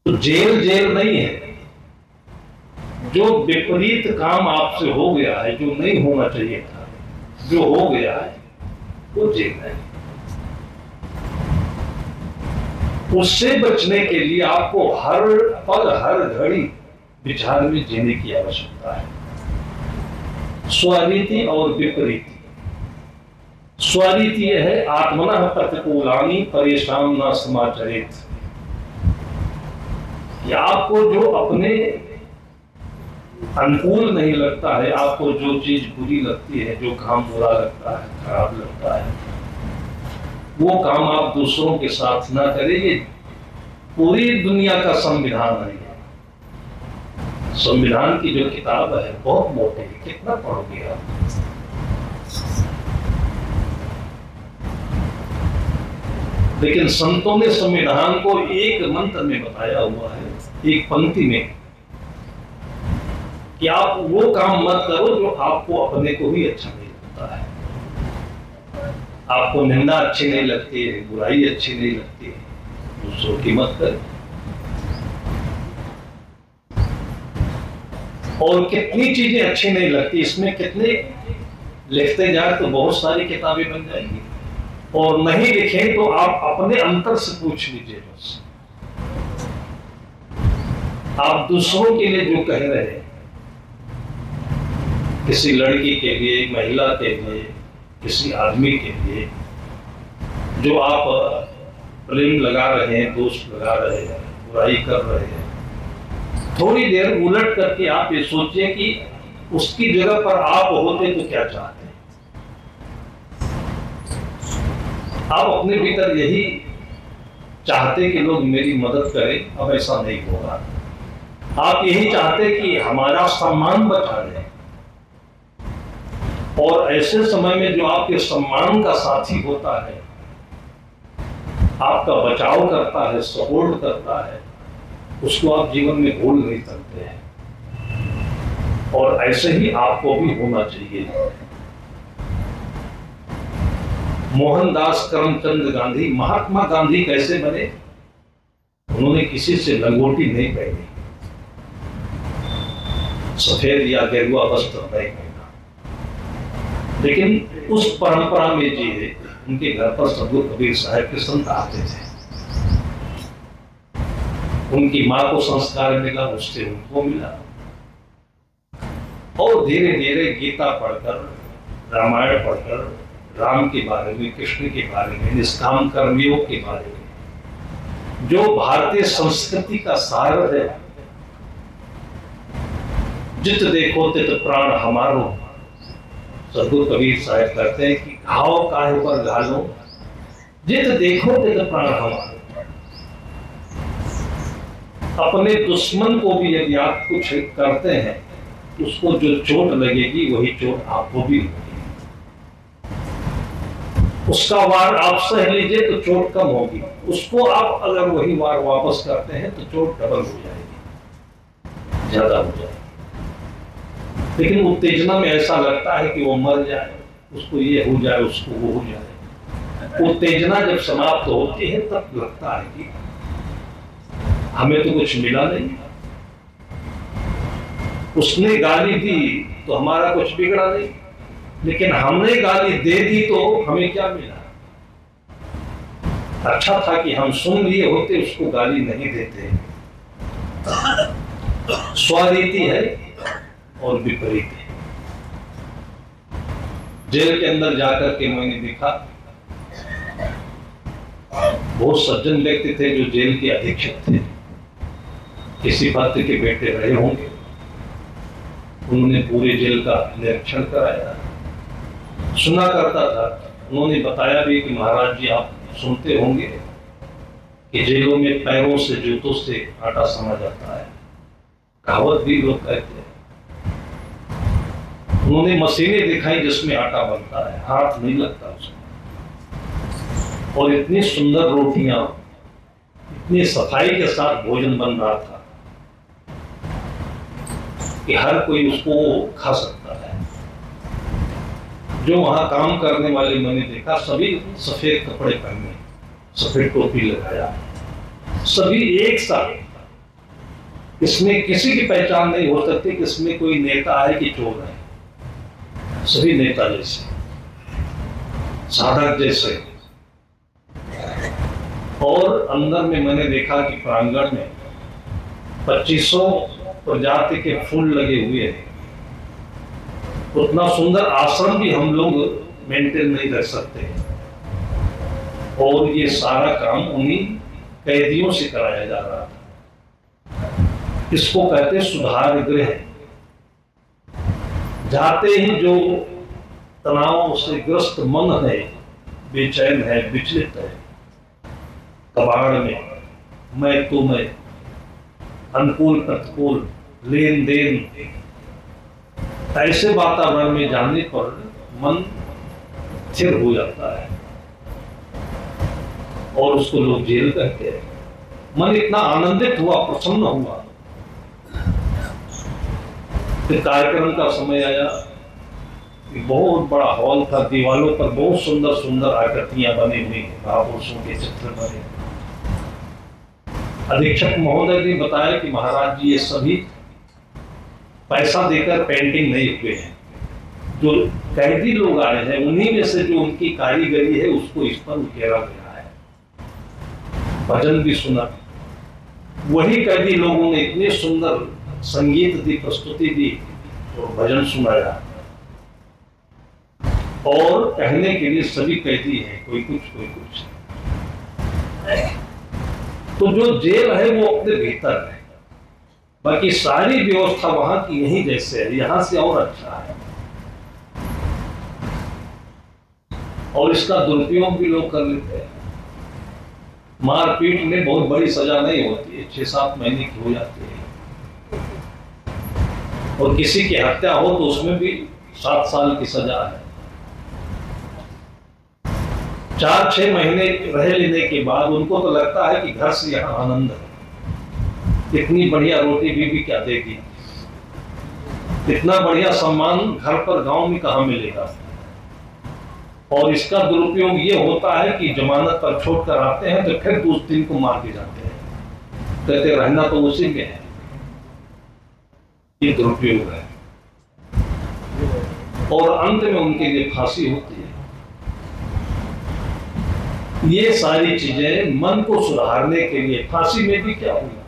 तो जेल जेल नहीं है। जो विपरीत काम आपसे हो गया है, जो नहीं होना चाहिए था, जो हो गया है, वो जेल है। उससे बचने के लिए आपको हर पल, हर घड़ी विचार में जीने की आवश्यकता है। स्वरीति और विपरीति। स्वरीति यह है, आत्मनः प्रतिकूलानि परेशान न समाचरित। आपको जो अपने अनुकूल नहीं लगता है, आपको जो चीज बुरी लगती है, जो काम बुरा लगता है, खराब लगता है, वो काम आप दूसरों के साथ ना करें। ये पूरी दुनिया का संविधान है। संविधान की जो किताब है बहुत मोटी है, कितना पढ़ोगे आप? लेकिन संतों ने संविधान को एक मंत्र में बताया हुआ है, एक पंक्ति में, कि आप वो काम मत करो जो आपको अपने को भी अच्छा नहीं लगता है। आपको निंदा अच्छी नहीं लगती है, बुराई अच्छी नहीं लगती है, दूसरों की मत करें। और कितनी चीजें अच्छी नहीं लगती, इसमें कितने लिखते जाए तो बहुत सारी किताबें बन जाएंगी। और नहीं लिखें तो आप अपने अंतर से पूछ लीजिए। बस आप दूसरों के लिए जो कह रहे हैं, किसी लड़की के लिए, महिला के लिए, किसी आदमी के लिए, जो आप प्रेम लगा रहे हैं, दोष लगा रहे हैं, बुराई कर रहे हैं, थोड़ी देर उलट करके आप ये सोचिए कि उसकी जगह पर आप होते तो क्या चाहते हैं। आप अपने भीतर यही चाहते कि लोग मेरी मदद करें, अब ऐसा नहीं होगा। आप यही चाहते कि हमारा सम्मान बचा रहे। और ऐसे समय में जो आपके सम्मान का साथी होता है, आपका बचाव करता है, सपोर्ट करता है, उसको आप जीवन में भूल नहीं सकते हैं। और ऐसे ही आपको भी होना चाहिए। मोहनदास करमचंद गांधी, महात्मा गांधी कैसे बने? उन्होंने किसी से लंगोटी नहीं पहनी, सफेद या गेरुआ वस्त्र नहीं पहना, लेकिन उस परंपरा में जिए। उनके घर पर सदगुरु कबीर साहब के संत आते थे। उनकी मां को संस्कार मिला, उससे उनको मिला। और धीरे धीरे गीता पढ़कर, रामायण पढ़कर, राम के बारे में, कृष्ण के बारे में, निष्काम कर्मियों के बारे में, जो भारतीय संस्कृति का सार है, जित देखो तित प्राण हमारो, सदगुरु कबीर साहब कहते हैं कि घाव काहे पर घालो, जित देखो तित प्राण हमारो। अपने दुश्मन को भी यदि आप कुछ करते हैं, उसको जो चोट लगेगी वही चोट आपको भी लगेगी। उसका वार आप सह लीजिए तो चोट कम होगी, उसको आप अगर वही वार वापस करते हैं तो चोट डबल हो जाएगी, ज्यादा हो जाएगी। लेकिन उत्तेजना में ऐसा लगता है कि वो मर जाए, उसको ये हो जाए, उसको वो हो जाए। उत्तेजना जब समाप्त होती है तब लगता है कि हमें तो कुछ मिला नहीं। उसने गाली दी तो हमारा कुछ बिगड़ा नहीं, लेकिन हमने गाली दे दी तो हमें क्या मिला? अच्छा था कि हम सुन लिए होते, उसको गाली नहीं देते। स्वरीति है और विपरीत है। जेल के अंदर जाकर के मैंने देखा, बहुत सज्जन व्यक्ति थे जो जेल के अधीक्षक थे, किसी पात्र के बेटे रहे होंगे। उन्होंने पूरे जेल का निरीक्षण कराया, सुना करता था। उन्होंने बताया भी कि महाराज जी, आप सुनते होंगे कि जेलों में पैरों से, जूतों से आटा समा जाता है, कहावत भी लोग कहते हैं। उन्होंने मशीनें दिखाई जिसमें आटा बनता है, हाथ नहीं लगता उसमें। और इतनी सुंदर रोटियां, इतनी सफाई के साथ भोजन बन रहा था कि हर कोई उसको खा सकता है। जो वहां काम करने वाले मैंने देखा, सभी सफेद कपड़े पहने, सफेद टोपी लगाया, सभी एक साथ। इसमें किसी की पहचान नहीं हो सकती कि इसमें कोई नेता है कि चोर है। सभी नेता जैसे, साधक जैसे। और अंदर में मैंने देखा कि प्रांगण में 2500 प्रजाति के फूल लगे हुए हैं। उतना सुंदर आश्रम भी हम लोग मेंटेन नहीं कर सकते। और ये सारा काम उन्हीं कैदियों से कराया जा रहा था। इसको कहते सुधार गृह। जाते ही जो तनाव से ग्रस्त मन है, बेचैन है, विचलित है, कबाड़ में मैं अनुकूल प्रतिकूल, लेन देन, ऐसे वातावरण में जाने पर मन स्थिर हो जाता है और उसको लोग जेल कहते हैं। मन इतना आनंदित हुआ, प्रसन्न हुआ। फिर कार्यक्रम का समय आया, बहुत बड़ा हॉल था, दीवारों पर बहुत सुंदर सुंदर आकृतियां बनी हुई, महापुरुषों के चित्र बने। अधीक्षक महोदय ने बताया कि महाराज जी, ये सभी पैसा देकर पेंटिंग नहीं हुए हैं। जो कैदी लोग आए हैं, उन्हीं में से जो उनकी कारीगरी है, उसको इस पर उकेरा गया है। भजन भी सुना, वही कैदी लोगों ने इतने सुंदर संगीत दी, प्रस्तुति दी और भजन सुनाया। और कहने के लिए सभी कैदी हैं, कोई कुछ कोई कुछ। तो जो जेल है वो अपने भीतर है, बाकी सारी व्यवस्था वहां की यहीं जैसे है, यहां से और अच्छा है। और इसका दुरुपयोग भी लोग कर लेते हैं। मारपीट में बहुत बड़ी सजा नहीं होती है, 6-7 महीने की हो जाती है। और किसी की हत्या हो तो उसमें भी 7 साल की सजा है। 4-6 महीने रह लेने के बाद उनको तो लगता है कि घर से यहाँ आनंद है। इतनी बढ़िया रोटी बीवी क्या देगी, इतना बढ़िया सम्मान घर पर गांव में कहाँ मिलेगा। और इसका दुरुपयोग ये होता है कि जमानत पर छोड़कर आते हैं तो फिर दूसरे दिन को मार के जाते हैं, कहते रहना तो उसी में है। ये दुरुपयोग है। और अंत में उनके लिए फांसी होती है। ये सारी चीजें मन को सुधारने के लिए। फांसी में भी क्या हुआ,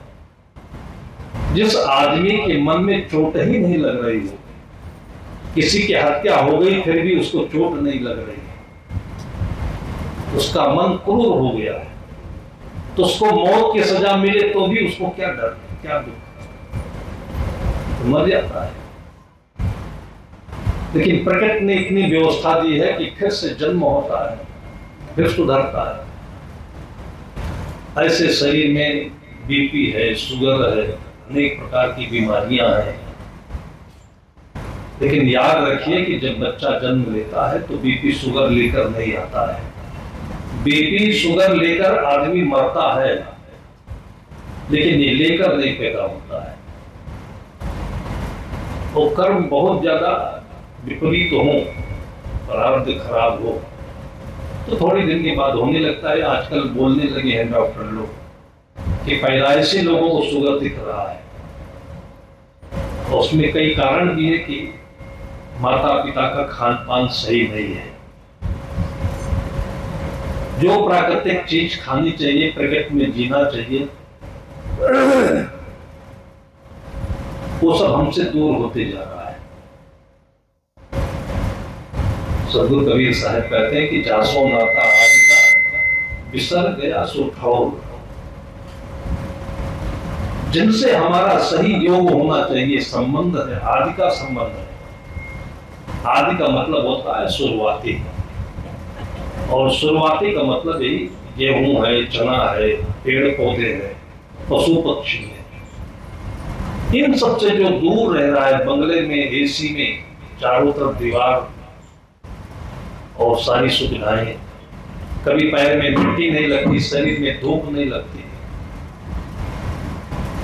जिस आदमी के मन में चोट ही नहीं लग रही हो, किसी की हत्या हो गई फिर भी उसको चोट नहीं लग रही, उसका मन क्रूर हो गया है, तो उसको मौत की सजा मिले तो भी उसको क्या डर, क्या दुख, मर जाता है। लेकिन प्रकृति ने इतनी व्यवस्था दी है कि फिर से जन्म होता है, फिर सुधरता है। ऐसे शरीर में बीपी है, शुगर है, अनेक प्रकार की बीमारियां हैं। लेकिन याद रखिए कि जब बच्चा जन्म लेता है तो बीपी शुगर लेकर नहीं आता है। बीपी शुगर लेकर आदमी मरता है, लेकिन ये लेकर नहीं पैदा होता है। वो कर्म बहुत ज्यादा विपरीत हो, प्रारब्ध खराब हो, तो थोड़ी दिन के बाद होने लगता है। आजकल बोलने लगे हैं डॉक्टर लोग कि पैदाइशी लोगों को शुगर दिख रहा है। और उसमें कई कारण भी है कि माता पिता का खान पान सही नहीं है। जो प्राकृतिक चीज खानी चाहिए, प्रकृति में जीना चाहिए, वो सब हमसे दूर होते जा रहा है। सदगुरु कबीर साहब कहते हैं कि जासो नाता आदि का बिसर गया सो ठौर। जिनसे हमारा सही योग होना चाहिए, संबंध है, आदि का संबंध है। आदि का मतलब होता है शुरुआती, और शुरुआती का मतलब यही गेहूं है, चना है, पेड़ पौधे हैं, पशु पक्षी है। इन सबसे जो दूर रह रहा है, बंगले में, एसी में, चारों तरफ दीवार और सारी सुविधाएं, कभी पैर में मिट्टी नहीं लगती, शरीर में धूप नहीं लगती,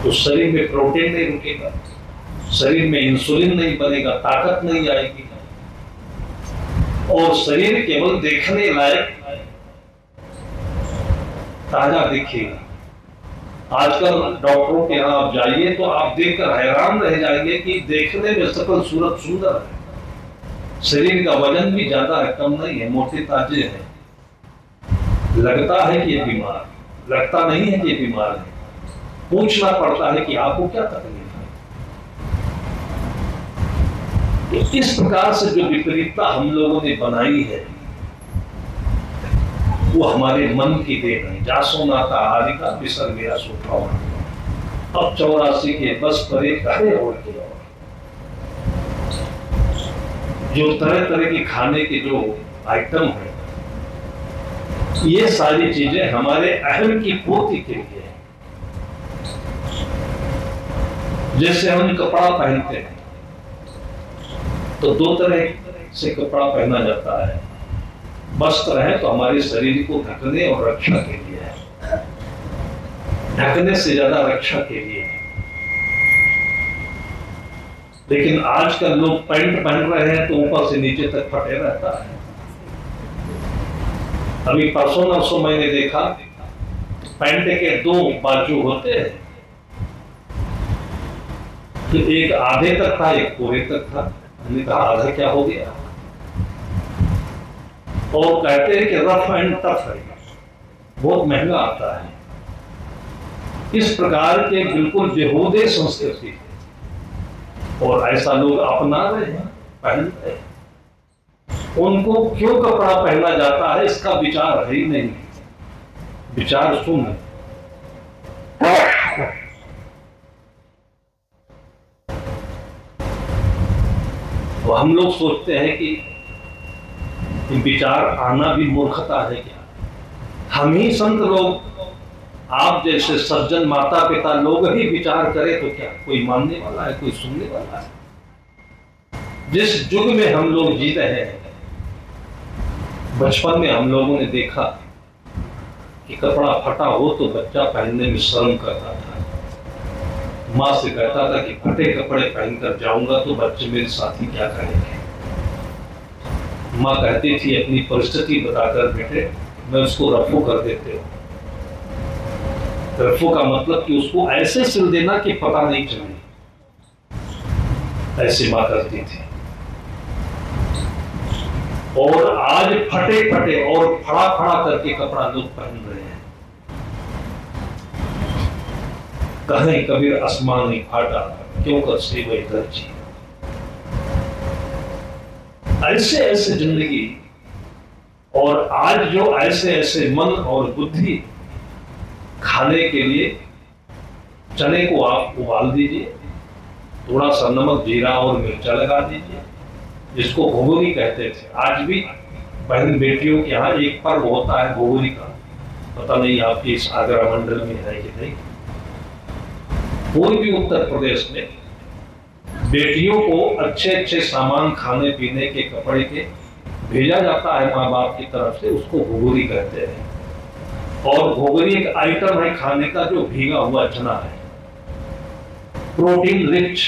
तो शरीर में प्रोटीन नहीं रुकेगा, शरीर में इंसुलिन नहीं बनेगा, ताकत नहीं आएगी, और शरीर केवल देखने लायक ताजा दिखेगा। आजकल डॉक्टरों के यहाँ आप जाइए तो आप देखकर हैरान रह जाएंगे कि देखने में सकल सूरत सुंदर है, शरीर का वजन भी ज्यादा है, कम नहीं है, मोटे ताजे हैं। लगता है कि ये बीमार, लगता नहीं है कि ये बीमार है। पूछना पड़ता है कि आपको क्या तकलीफ है। तो इस प्रकार से जो विपरीतता हम लोगों ने बनाई है, वो हमारे मन की देन है। जासो नाता आदि का बिसर गया सो ठौर। अब 84 के बस परे करे और के और। जो तरह तरह के खाने के जो आइटम है, ये सारी चीजें हमारे अहम की पूर्ति के लिए है। जैसे हम कपड़ा पहनते हैं तो दो तरह से कपड़ा पहना जाता है। वस्त्र है तो हमारे शरीर को ढकने और रक्षा के लिए है, ढकने से ज्यादा रक्षा के लिए है। लेकिन आजकल लोग पैंट पहन रहे हैं तो ऊपर से नीचे तक फटे रहता है। अभी परसों नरसों मैंने देखा पैंट के 2 बाजू होते हैं, तो एक आधे तक था, एक पूरे तक था। मैंने कहा आधा क्या हो गया? और कहते हैं कि रफ एंड टफ है, बहुत महंगा आता है। इस प्रकार के बिल्कुल बेहूदे संस्कृति, और ऐसा लोग अपना रहे हैं, पहन रहे हैं। उनको क्यों कपड़ा पहना जाता है इसका विचार है ही नहीं, विचार शून्य। तो हम लोग सोचते हैं कि विचार आना भी मूर्खता है क्या? हम ही संत लोग, आप जैसे सज्जन माता पिता लोग ही विचार करें तो क्या कोई मानने वाला है, कोई सुनने वाला है? जिस युग में हम लोग जी रहे हैं, बचपन में हम लोगों ने देखा कि कपड़ा फटा हो तो बच्चा पहनने में शर्म करता था। माँ से कहता था कि फटे कपड़े पहनकर जाऊंगा तो बच्चे मेरे साथी क्या करेंगे। माँ कहती थी अपनी परिस्थिति बताकर, बेटे मैं उसको रफू कर देते हो। रफू का मतलब कि उसको ऐसे सिल देना कि पता नहीं चले, ऐसी माँ करती थी। और आज फटे फटे और फड़ा फड़ा करके कपड़ा लोग पहन रहे हैं। कहें कबीर आसमान नहीं फाटा, क्यों कर सेवई दर्जी। ऐसे ऐसे जिंदगी, और आज जो ऐसे ऐसे मन और बुद्धि, खाने के लिए चने को आप उबाल दीजिए, थोड़ा सा नमक जीरा और मिर्चा लगा दीजिए, जिसको घुघुरी कहते थे। आज भी बहन बेटियों के यहाँ एक पर्व होता है घुघुरी का, पता नहीं आपके इस आगरा मंडल में है कि नहीं। पूर्वी उत्तर प्रदेश में बेटियों को अच्छे अच्छे सामान, खाने पीने के, कपड़े के भेजा जाता है माँ बाप की तरफ से, उसको घुघुरी कहते हैं। और घुघुरी एक आइटम है खाने का जो भीगा हुआ चना है, प्रोटीन रिच,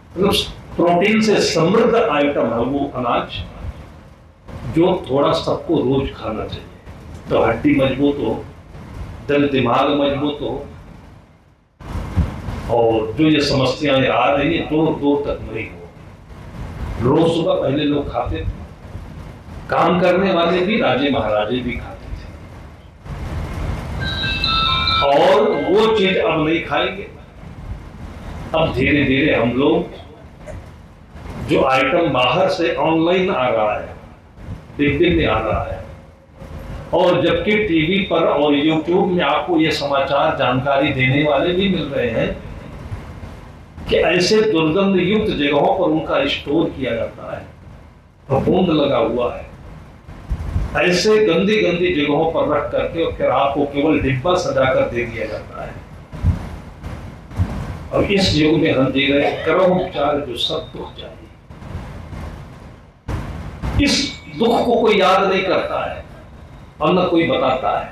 मतलब प्रोटीन से समृद्ध आइटम है वो अनाज, जो थोड़ा सबको रोज खाना चाहिए, तो हड्डी मजबूत हो, दिल दिमाग मजबूत हो, और जो ये समस्याएं आ रही है दूर दूर तक नहीं हो। रोज सुबह पहले लोग खाते थे, काम करने वाले भी, राजे महाराजे भी खाते थे, और वो चीज अब नहीं खाएंगे। अब धीरे धीरे हम लोग जो आइटम बाहर से ऑनलाइन आ रहा है, डिब्बे में आ रहा है, और जबकि टीवी पर और यूट्यूब में आपको ये समाचार जानकारी देने वाले भी मिल रहे हैं कि ऐसे दुर्गंध युक्त जगहों पर उनका स्टोर किया जाता है, फफूंद लगा हुआ है, ऐसे गंदी गंदी जगहों पर रख करके और फिर आपको केवल डिब्बा सजाकर दे दिया जाता है। और इस युग में हम जी रहे, करो उपचार जो सब दुख जाए। इस दुख को कोई याद नहीं करता है और न कोई बताता है।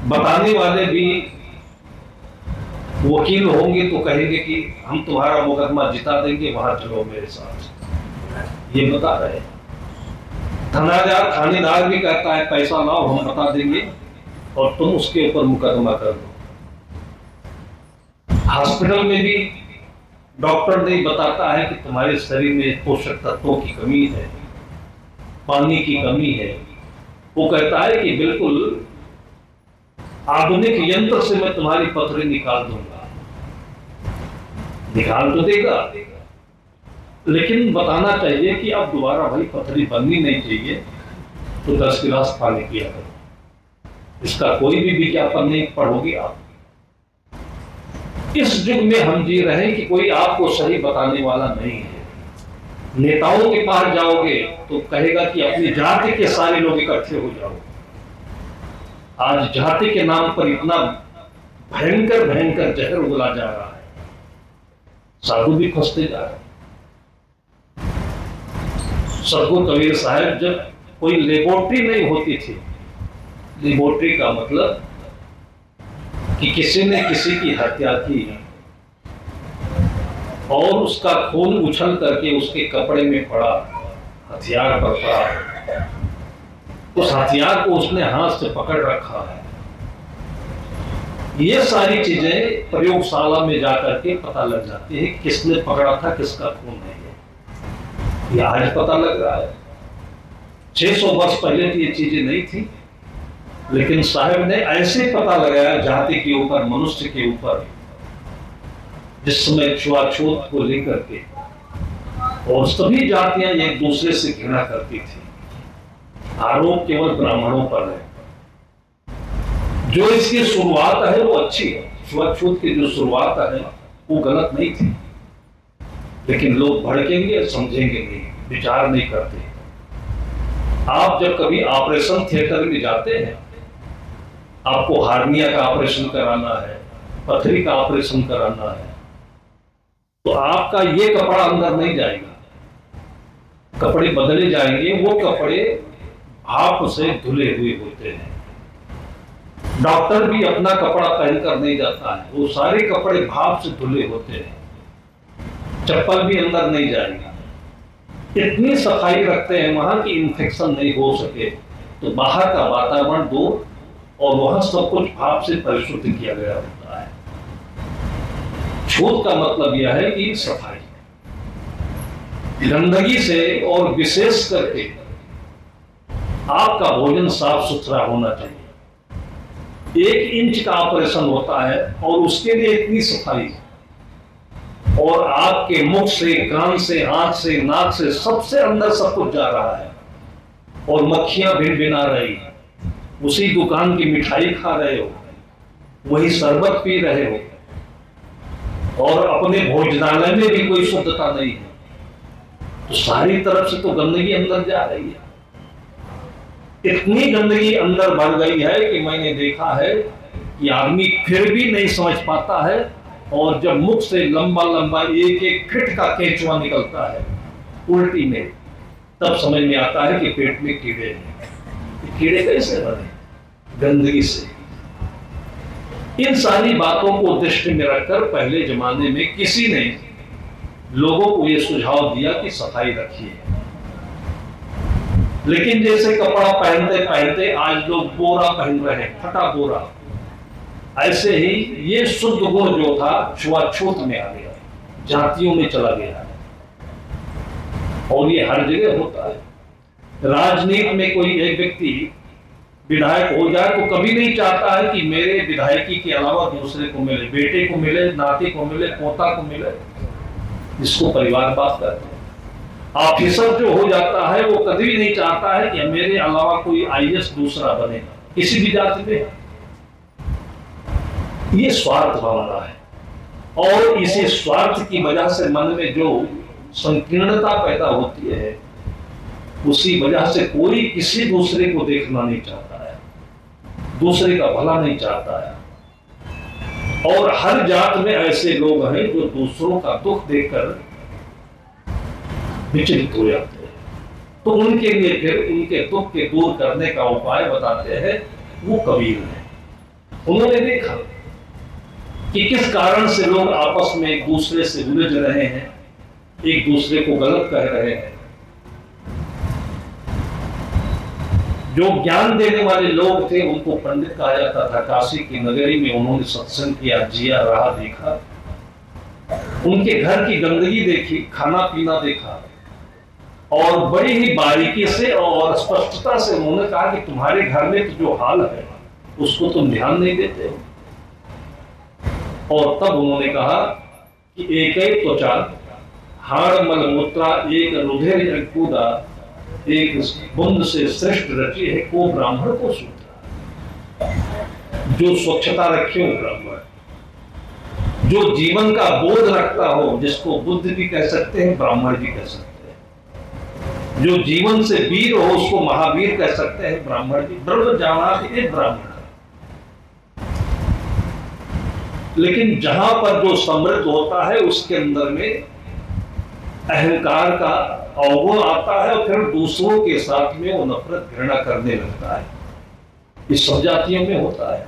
बताने वाले भी वकील होंगे तो कहेंगे कि हम तुम्हारा मुकदमा जिता देंगे, वहां चलो मेरे साथ, ये बता रहे हैं। थानेदार भी कहता है पैसा लाओ हम बता देंगे और तुम उसके ऊपर मुकदमा कर दो। हॉस्पिटल में भी डॉक्टर नहीं बताता है कि तुम्हारे शरीर में पोषक तत्वों की कमी है, पानी की कमी है। वो कहता है कि बिल्कुल आधुनिक यंत्र से मैं तुम्हारी पथरी निकाल दूंगा। निकाल तो देगा, लेकिन बताना चाहिए कि अब दोबारा भाई पथरी बननी नहीं चाहिए, तो 10 गिलास पानी पिया करो। इसका कोई भी विज्ञापन नहीं पढ़ोगे आप। इस युग में हम जी रहे हैं कि कोई आपको सही बताने वाला नहीं है। नेताओं के पास जाओगे तो कहेगा कि अपनी जाति के सारे लोग इकट्ठे हो जाओ। आज जाति के नाम पर इतना भयंकर भयंकर जहर उगला जा रहा है, साधु भी फंसते जा रहे हैं। सदगुरु कबीर साहब, जब कोई लेबोरेटरी नहीं होती थी, लेबोरेटरी का मतलब कि किसी ने किसी की हत्या की और उसका खून उछल करके उसके कपड़े में पड़ा, हथियार पर पड़ा, उस हथियार को उसने हाथ से पकड़ रखा है। ये सारी चीजें प्रयोगशाला में जाकर के पता लग जाती है किसने पकड़ा था, किसका खून है। ये आज पता लग रहा है। 600 वर्ष पहले तो ये चीजें नहीं थी, लेकिन साहब ने ऐसे पता लगाया जाति के ऊपर, मनुष्य के ऊपर, जिस समय छुआछूत को लेकर के, और सभी जातियां एक दूसरे से घृणा करती थी। आरोप केवल ब्राह्मणों पर है। जो इसकी शुरुआत है वो अच्छी है, छुआछूत की जो शुरुआत है वो गलत नहीं थी, लेकिन लोग भड़केंगे, समझेंगे नहीं, विचार नहीं करते। आप जब कभी ऑपरेशन थिएटर में जाते हैं, आपको हार्निया का ऑपरेशन कराना है, पथरी का ऑपरेशन कराना है, तो आपका ये कपड़ा अंदर नहीं जाएगा, कपड़े बदले जाएंगे। वो कपड़े भाप से धुले हुए होते हैं। डॉक्टर भी अपना कपड़ा पहनकर नहीं जाता है, वो सारे कपड़े भाप से धुले होते हैं। चप्पल भी अंदर नहीं जाएगा। इतनी सफाई रखते हैं वहां की इन्फेक्शन नहीं हो सके, तो बाहर का वातावरण दो और वहां सब कुछ भाप से परिशुद्ध किया गया होता है। छूत का मतलब यह है कि सफाई, गंदगी से, और विशेष करके आपका भोजन साफ सुथरा होना चाहिए। 1 इंच का ऑपरेशन होता है और उसके लिए इतनी सफाई, और आपके मुख से, कान से, आंख से, नाक से, सबसे अंदर सब कुछ जा रहा है, और मक्खियां भिन-भिना रही हैं। उसी दुकान की मिठाई खा रहे हो, वही शरबत पी रहे हो, और अपने भोजनालय में भी कोई शुद्धता नहीं है। तो सारी तरफ से तो गंदगी अंदर जा रही है। इतनी गंदगी अंदर भर गई है कि मैंने देखा है कि आदमी फिर भी नहीं समझ पाता है, और जब मुख से लंबा लंबा एक एक फिट का केंचुआ निकलता है उल्टी में, तब समझ में आता है कि पेट में कीड़े हैं। कीड़े कैसे बने? गंदगी से। इन सारी बातों को दृष्टि में रखकर पहले जमाने में किसी ने लोगों को यह सुझाव दिया कि सफाई रखिए। लेकिन जैसे कपड़ा पहनते पहनते आज लोग बोरा पहन रहे हैं, फटा बोरा, ऐसे ही ये शुद्ध गुण जो था छुआछूत में आ गया, जातियों में चला गया, और ये हर जगह होता है। राजनीति में कोई एक व्यक्ति विधायक हो जाए तो कभी नहीं चाहता है कि मेरे विधायकी के अलावा दूसरे को मिले, बेटे को मिले, नाती को मिले, पोता को मिले, जिसको परिवार बात करते हैं। ऑफिसर जो हो जाता है वो कभी नहीं चाहता है कि मेरे अलावा कोई आईएएस दूसरा बने किसी भी जाति में। ये स्वार्थ भावना है, और इसी स्वार्थ की वजह से मन में जो संकीर्णता पैदा होती है, उसी वजह से कोई किसी दूसरे को देखना नहीं चाहता है, दूसरे का भला नहीं चाहता है। और हर जात में ऐसे लोग हैं जो दूसरों का दुख देखकर विचलित हो जाते हैं, तो उनके लिए फिर उनके दुख के दूर करने का उपाय बताते हैं वो कबीर है। उन्होंने देखा कि किस कारण से लोग आपस में एक दूसरे से उलझ रहे हैं, एक दूसरे को गलत कह रहे हैं। जो ज्ञान देने वाले लोग थे उनको पंडित कहा जाता था। काशी की नगरी में उन्होंने सत्संग किया, जिया, रहा, देखा, उनके घर की गंदगी देखी, खाना पीना देखा, और बड़ी ही बारीकी से और स्पष्टता से उन्होंने कहा कि तुम्हारे घर में तो जो हाल है उसको तुम ध्यान नहीं देते हो। और तब उन्होंने कहा कि एक एक त्वचा, हाड़ मल मूत्रा, एक रुधिर कूदा, एक बुंद से श्रेष्ठ रची है को ब्राह्मण को सूत्रा। जो स्वच्छता रखे हो ब्राह्मण, जो जीवन का बोध रखता हो, जिसको बुद्ध भी कह सकते हैं, ब्राह्मण भी कह सकते हैं, जो जीवन से वीर हो उसको महावीर कह सकते हैं, ब्राह्मण भी। ब्रह्म जाना एक ब्राह्मण। लेकिन जहां पर जो समृद्ध होता है उसके अंदर में अहंकार का अवगुण आता है, और फिर दूसरों के साथ में वो नफरत घृणा करने लगता है। इस सब जातियों में होता है,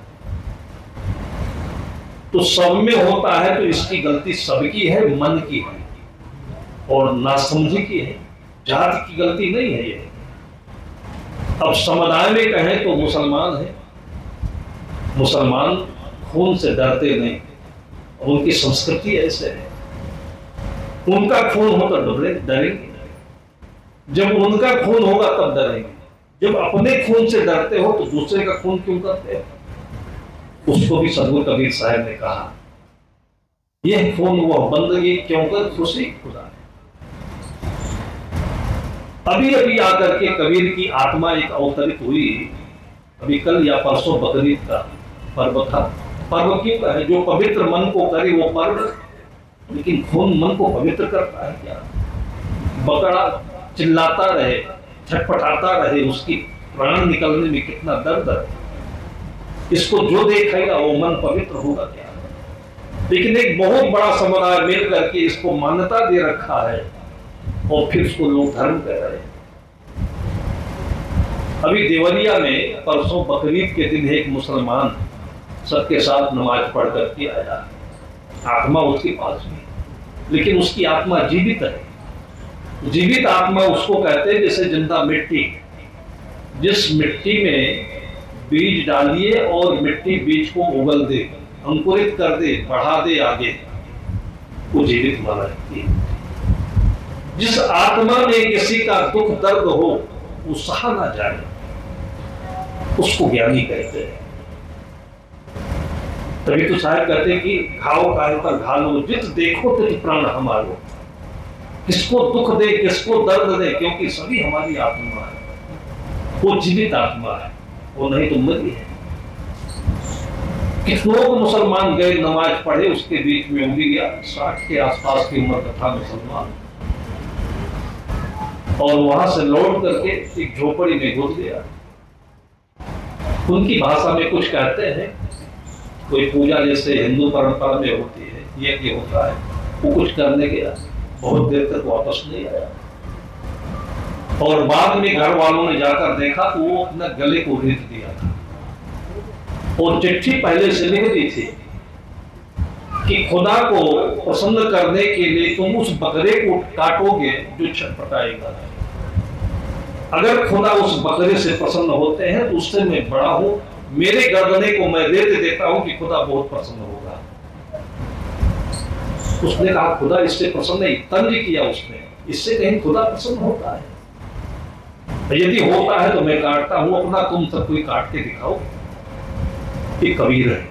तो सब में होता है, तो इसकी गलती सबकी है, मन की है और नासमझी की है, जाति की गलती नहीं है ये। अब समुदाय में कहें तो मुसलमान है, मुसलमान खून से डरते नहीं, उनकी संस्कृति ऐसे है। उनका खून होगा तो डरेंगे, जब उनका खून होगा तब डरेंगे। जब अपने खून से डरते हो तो दूसरे का खून क्यों करते हो? उसको भी सदगुरु कबीर साहब ने कहा, यह खून वह बंदगी क्यों कर खुशी खुदा है। अभी अभी आकर के कबीर की आत्मा एक अवतरित हुई। अभी कल या परसों बकरीद का पर्व था। पर्व क्यों है? जो पवित्र मन को करे वो पर्व, लेकिन खून मन को पवित्र करता है क्या? बकरा चिल्लाता रहे, छटपटाता रहे, उसकी प्राण निकलने में कितना दर्द है, इसको जो देखेगा वो मन पवित्र होगा क्या? लेकिन एक बहुत बड़ा समुदाय मिल करके इसको मान्यता दे रखा है, और फिर उसको लोग धर्म कह रहे हैं। अभी देवरिया में परसों बकरीद के दिन एक मुसलमान सबके साथ नमाज पढ़ करके आया, आत्मा उसके पास में, लेकिन उसकी आत्मा जीवित है। जीवित आत्मा उसको कहते हैं जैसे जिंदा मिट्टी, जिस मिट्टी में बीज डालिए और मिट्टी बीज को उगल दे, अंकुरित कर दे, बढ़ा दे आगे, वो जीवित माना जाती है। जिस आत्मा में किसी का दुख दर्द हो वो सहा ना जाए, उसको ज्ञानी कहते हैं। तभी तो साहब कहते हैं कि घाव काल का घालो, जित देखो तित प्राण हमारो। किसको दुख दे, किसको दर्द दे, क्योंकि सभी हमारी आत्मा है, वो जीवित आत्मा है, वो नहीं तो मरी है। कितनों को मुसलमान गए नमाज पढ़े, उसके बीच में उड़ी गया 60 के आसपास की उम्र का था मुसलमान। और वहां से लौट करके एक झोपड़ी में घुस गया। उनकी भाषा में कुछ कहते हैं, कोई पूजा जैसे हिंदू परंपरा में होती है, ये होता है, वो कुछ करने गया, बहुत देर तक वापस नहीं आया। और बाद में घर वालों ने जाकर देखा तो वो अपना गले को रेत दिया था और चिट्ठी पहले से लिख दी थी कि खुदा को प्रसन्न करने के लिए तुम उस बकरे को काटोगे जो छटपटाएगा। अगर खुदा उस बकरे से प्रसन्न होते हैं तो उससे मैं बड़ा हूं, मेरे गर्दने को मैं रेत देता हूं कि खुदा बहुत प्रसन्न होगा। उसने कहा खुदा इससे प्रसन्न नहीं, तंज किया उसने, इससे कहीं खुदा प्रसन्न होता है? यदि होता है तो मैं काटता हूं अपना, तुम सब कोई काट के दिखाओ। ये कबीर है।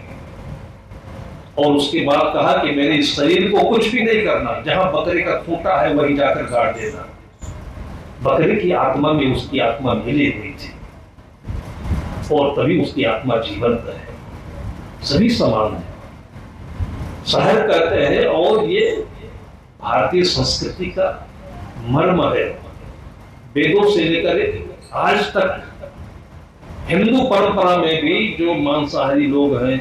और उसके बाद कहा कि मेरे इस शरीर को कुछ भी नहीं करना, जहां बकरे का खूंटा है वहीं जाकर गाड़ देना। बकरे की आत्मा में उसकी आत्मा मिली हुई थी और तभी उसकी आत्मा जीवंत है। सभी समान है, शहर कहते हैं। और ये भारतीय संस्कृति का मर्म है। वेदों से लेकर आज तक हिंदू परंपरा में भी जो मांसाहारी लोग हैं,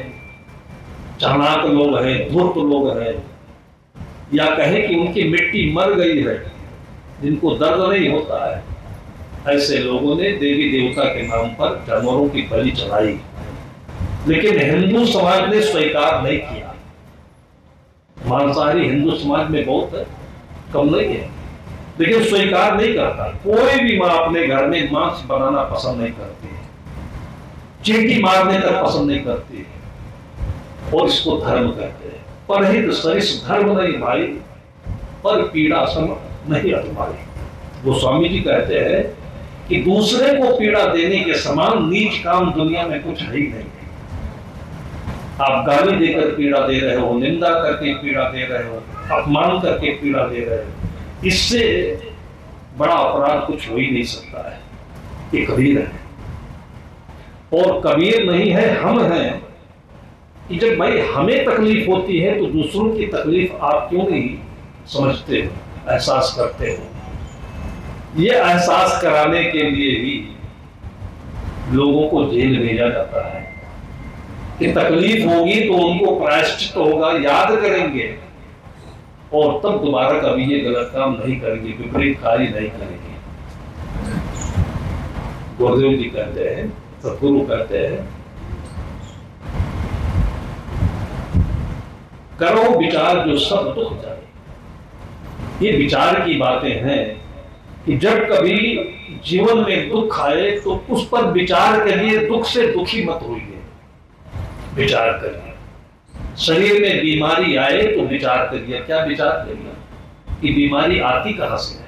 चाणाक लोग हैं, धूर्त लोग हैं, या कहें कि उनकी मिट्टी मर गई है, जिनको दर्द नहीं होता है, ऐसे लोगों ने देवी देवता के नाम पर जानवरों की बलि चढ़ाई। लेकिन हिंदू समाज ने स्वीकार नहीं किया। मांसाहारी हिंदू समाज में बहुत कम नहीं है, लेकिन स्वीकार नहीं करता। कोई भी मां अपने घर में मांस बनाना पसंद नहीं करती है, चींटी मारने तक पसंद नहीं करती है, और इसको धर्म कहते हैं। परहित सरिस धर्म नहीं भाई, पर पीड़ा सम नहीं अधमाई। गोस्वामी जी कहते हैं कि दूसरे को पीड़ा देने के समान नीच काम दुनिया में कुछ है ही नहीं। आप गाली देकर पीड़ा दे रहे हो, निंदा करके पीड़ा दे रहे हो, अपमान करके पीड़ा दे रहे हो, इससे बड़ा अपराध कुछ हो ही नहीं सकता है। ये कबीर है। और कबीर नहीं है, हम हैं कि जब भाई हमें तकलीफ होती है तो दूसरों की तकलीफ आप क्यों नहीं समझते हो, एहसास करते हो। ये एहसास कराने के लिए ही लोगों को जेल भेजा जाता है कि तकलीफ होगी तो उनको प्रायश्चित होगा, याद करेंगे और तब दोबारा कभी ये गलत काम नहीं करेंगे, विपरीत कार्य नहीं करेंगे। गुरुदेव जी कहते हैं, सदगुरु कहते हैं, करो विचार जो सब दुख जाए। ये विचार की बातें हैं कि जब कभी जीवन में दुख आए तो उस पर विचार करिए, दुख से दुखी मत होइए, विचार करिए। शरीर में बीमारी आए तो विचार करिए। क्या विचार करिए कि बीमारी आती कहां से है?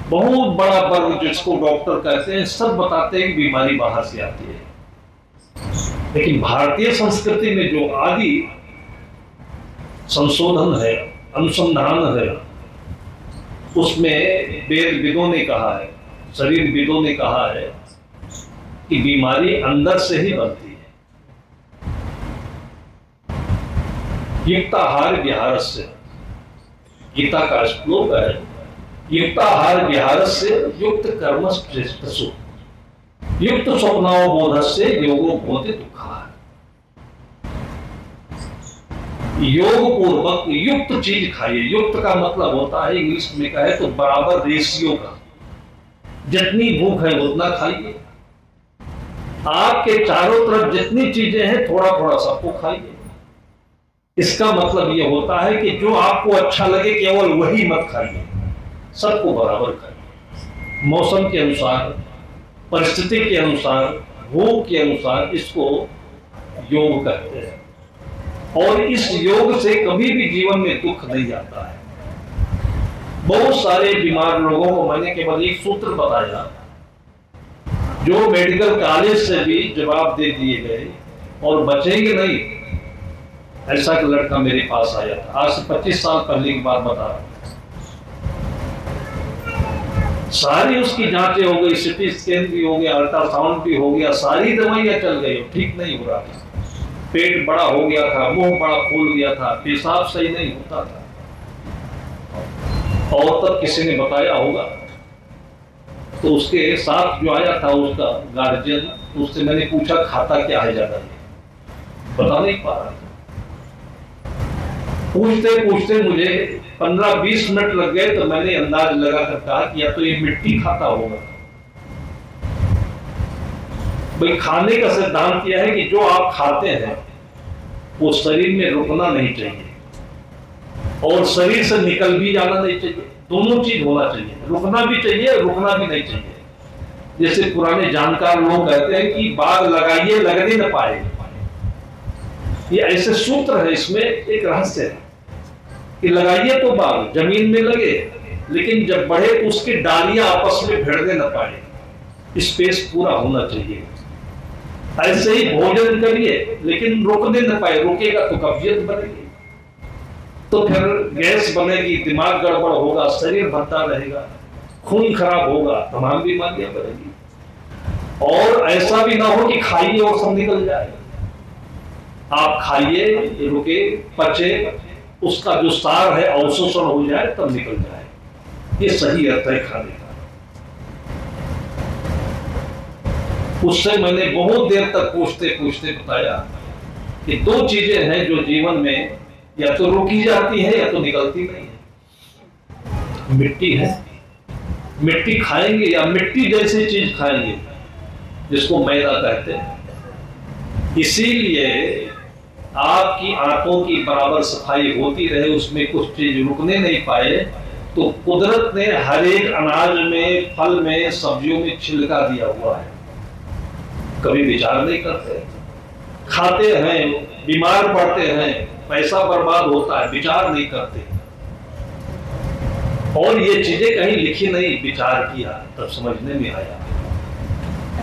बहुत बड़ा वर्ग जिसको डॉक्टर कहते हैं, सब बताते हैं कि बीमारी बाहर से आती है। लेकिन भारतीय संस्कृति में जो आदि संशोधन है, अनुसंधान है, उसमें वेद विदों ने कहा है, शरीर विदों ने कहा है कि बीमारी अंदर से ही बनती है। युक्ताहार विहारस्य, गीता का श्लोक है, युक्ताहार विहारस्य युक्त कर्म श्रेष्ठसु, युक्त स्वप्नावबोधस्य योगो बोधि दुःखः। योग पूर्वक युक्त चीज खाइए। युक्त का मतलब होता है, इंग्लिश में कहे तो बराबर रेशियो का, जितनी भूख है उतना खाइए। आपके चारों तरफ जितनी चीजें हैं थोड़ा थोड़ा सबको खाइए। इसका मतलब यह होता है कि जो आपको अच्छा लगे केवल वही मत खाइए, सबको बराबर खाइए। मौसम के अनुसार, परिस्थिति के अनुसार, भूख के अनुसार, इसको योग कहते हैं। और इस योग से कभी भी जीवन में दुख नहीं आता है। बहुत सारे बीमार लोगों को मैंने केवल एक सूत्र बताया, जो मेडिकल कॉलेज से भी जवाब दे दिए गए और बचेंगे नहीं। ऐसा एक लड़का मेरे पास आया था, आज से 25 साल पहले की बात बता रहा हूं। सारी उसकी जांचें हो गई, सिटी स्कैन भी हो गया, अल्ट्रासाउंड भी हो गया, सारी दवाइयां चल गई, ठीक नहीं हो रहा था। पेट बड़ा हो गया था, मुंह बड़ा फूल गया था, पेशाब सही नहीं होता था। और तब किसी ने बताया होगा, तो उसके साथ जो आया था उसका गार्जियन, उससे मैंने पूछा खाता क्या है ज्यादा, बता नहीं पा रहा था। पूछते पूछते मुझे 15-20 मिनट लग गए, तो मैंने अंदाज लगा कर कहा कि या तो ये मिट्टी खाता होगा। भाई खाने का सिद्धांत यह है कि जो आप खाते हैं वो शरीर में रुकना नहीं चाहिए और शरीर से निकल भी जाना नहीं चाहिए, दोनों चीज होना चाहिए, रुकना भी चाहिए रुकना भी नहीं चाहिए। जैसे पुराने जानकार लोग कहते हैं कि बाग लगाइए लगने न पाए, ये ऐसे सूत्र है, इसमें एक रहस्य है कि लगाइए तो बाग जमीन में लगे, लेकिन जब बढ़े तो उसकी डालियां आपस में भिड़ने न पाए, स्पेस पूरा होना चाहिए। ऐसे ही भोजन करिए लेकिन रुकने न पाए, रुकेगा तो कब्जियत बनेगी, तो फिर गैस बनेगी, दिमाग गड़बड़ होगा, शरीर भरता रहेगा, खून खराब होगा, तमाम बीमारियां बनेगी। और ऐसा भी ना हो कि खाइए और सब निकल जाए। आप खाइए, रुके, पचे, उसका जो सार है अवशोषण हो जाए तब निकल जाए, ये सही अर्थ है खाने का। उससे मैंने बहुत देर तक पूछते पूछते बताया कि दो चीजें हैं जो जीवन में या तो रोकी जाती है या तो निकलती नहीं है। मिट्टी है, मिट्टी खाएंगे या मिट्टी जैसी चीज खाएंगे जिसको मैदा कहते हैं। इसीलिए आपकी आंखों की बराबर सफाई होती रहे, उसमें कुछ चीज रुकने नहीं पाए, तो कुदरत ने हर एक अनाज में, फल में, सब्जियों में छिलका दिया हुआ है। कभी विचार नहीं करते, खाते हैं, बीमार पड़ते हैं, पैसा बर्बाद होता है, विचार नहीं करते। और ये चीजें कहीं लिखी नहीं, विचार किया तब समझने में आया।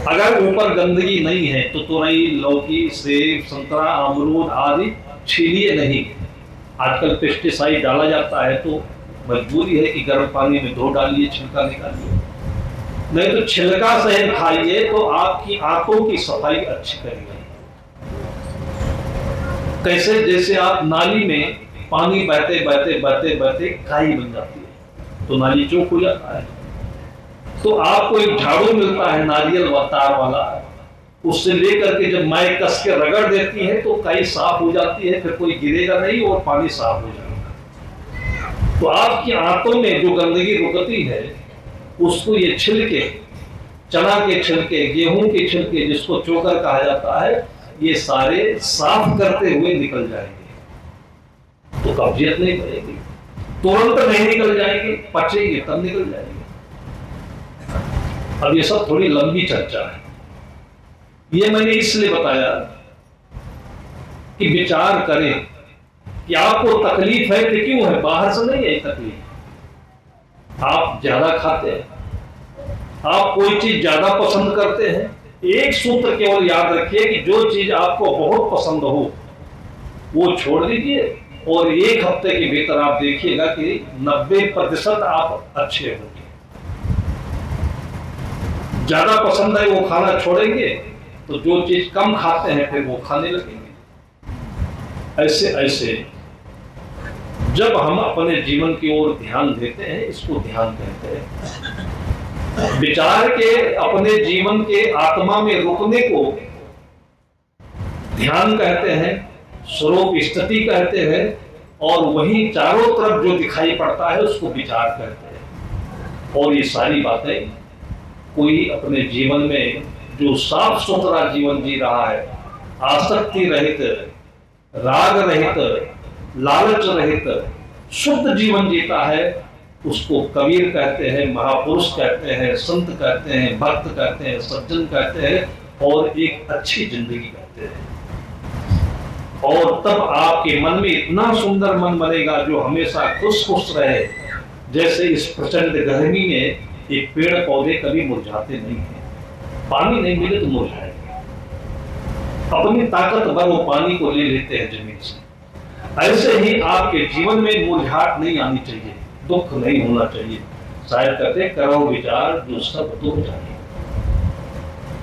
अगर ऊपर गंदगी नहीं है तो तुरई, लौकी, सेब, संतरा, अमरूद आदि छीलिए नहीं। आजकल पेस्टिसाइड डाला जाता है तो मजबूरी है कि गर्म पानी में धो डालिए, छिलका निकालिए, नहीं तो छिलका सहित खाइए तो आपकी आंखों की सफाई अच्छी करेगी। कैसे? जैसे आप नाली में पानी बहते बहते बहते बहते काई बन जाती है तो नाली चौक हो जाता है, तो आपको एक झाड़ू मिलता है नारियल व तार वाला, उससे लेकर के जब माई कस के रगड़ देती है तो काई साफ हो जाती है, फिर कोई गिरेगा नहीं और पानी साफ हो जाएगा। तो आपकी आंतों में जो गंदगी रुकती है उसको ये छिलके, चना के छिलके, गेहूं के छिलके, जिसको चोकर कहा जाता है, ये सारे साफ करते हुए निकल जाएंगे तो कब्जियत नहीं बनेगी। तुरंत नहीं निकल जाएंगे, पचेंगे तब निकल जाएंगे। अब ये सब थोड़ी लंबी चर्चा है, ये मैंने इसलिए बताया कि विचार करें कि आपको तकलीफ है कि क्यों है, बाहर से नहीं है तकलीफ। आप ज्यादा खाते हैं, आप कोई चीज ज्यादा पसंद करते हैं, एक सूत्र केवल याद रखिए कि जो चीज आपको बहुत पसंद हो वो छोड़ दीजिए और एक हफ्ते के भीतर आप देखिएगा कि 90% आप अच्छे होंगे। ज्यादा पसंद है वो खाना छोड़ेंगे तो जो चीज कम खाते हैं फिर वो खाने लगेंगे। ऐसे ऐसे जब हम अपने जीवन की ओर ध्यान देते हैं, इसको ध्यान कहते हैं। विचार के अपने जीवन के आत्मा में रुकने को ध्यान कहते हैं, स्वरूप स्थिति कहते हैं, और वही चारों तरफ जो दिखाई पड़ता है उसको विचार कहते हैं। और ये सारी बातें कोई अपने जीवन में जो साफ सुथरा जीवन जी रहा है, आसक्ति रहित, राग रहित, लालच रहित शुद्ध जीवन जीता है, उसको कबीर कहते हैं, महापुरुष कहते हैं, संत कहते हैं, भक्त कहते हैं, सज्जन कहते हैं और एक अच्छी जिंदगी कहते हैं। और तब आपके मन में इतना सुंदर मन बनेगा जो हमेशा खुश खुश रहे। जैसे इस प्रचंड गर्मी में एक पेड़ पौधे कभी मुरझाते नहीं है, पानी नहीं मिले तो मुरझाएगा, अपनी ताकत भर वो पानी को ले लेते हैं जमीन से। ऐसे ही आपके जीवन में मुरझाहट नहीं आनी चाहिए, दुख नहीं होना चाहिए। शायद कहते करो विचार जो सब दुख जाने।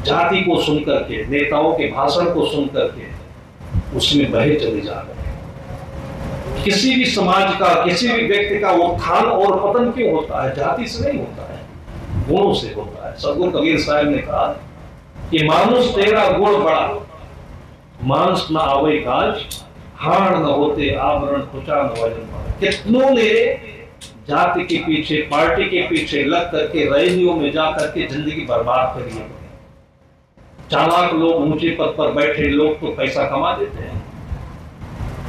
जाति को सुनकर के, नेताओं के भाषण को सुनकर के उसमें बहे चले जा रहे हैं। किसी भी समाज का, किसी भी व्यक्ति का उत्थान और पतन क्यों होता है? जाति से नहीं होता है, गुणों से होता है। सदगुरु कबीर साहब ने कहा कि मानुष तेरा गुण बड़ा, मानस न आवे काज, हार न होते आवरण कुचा न वजन। कितनों ने जाति के पीछे, पार्टी के पीछे लग करके रैलियों में जा करके जिंदगी बर्बाद करी है। चालाक लोग, ऊंचे पद पर बैठे लोग तो पैसा कमा देते हैं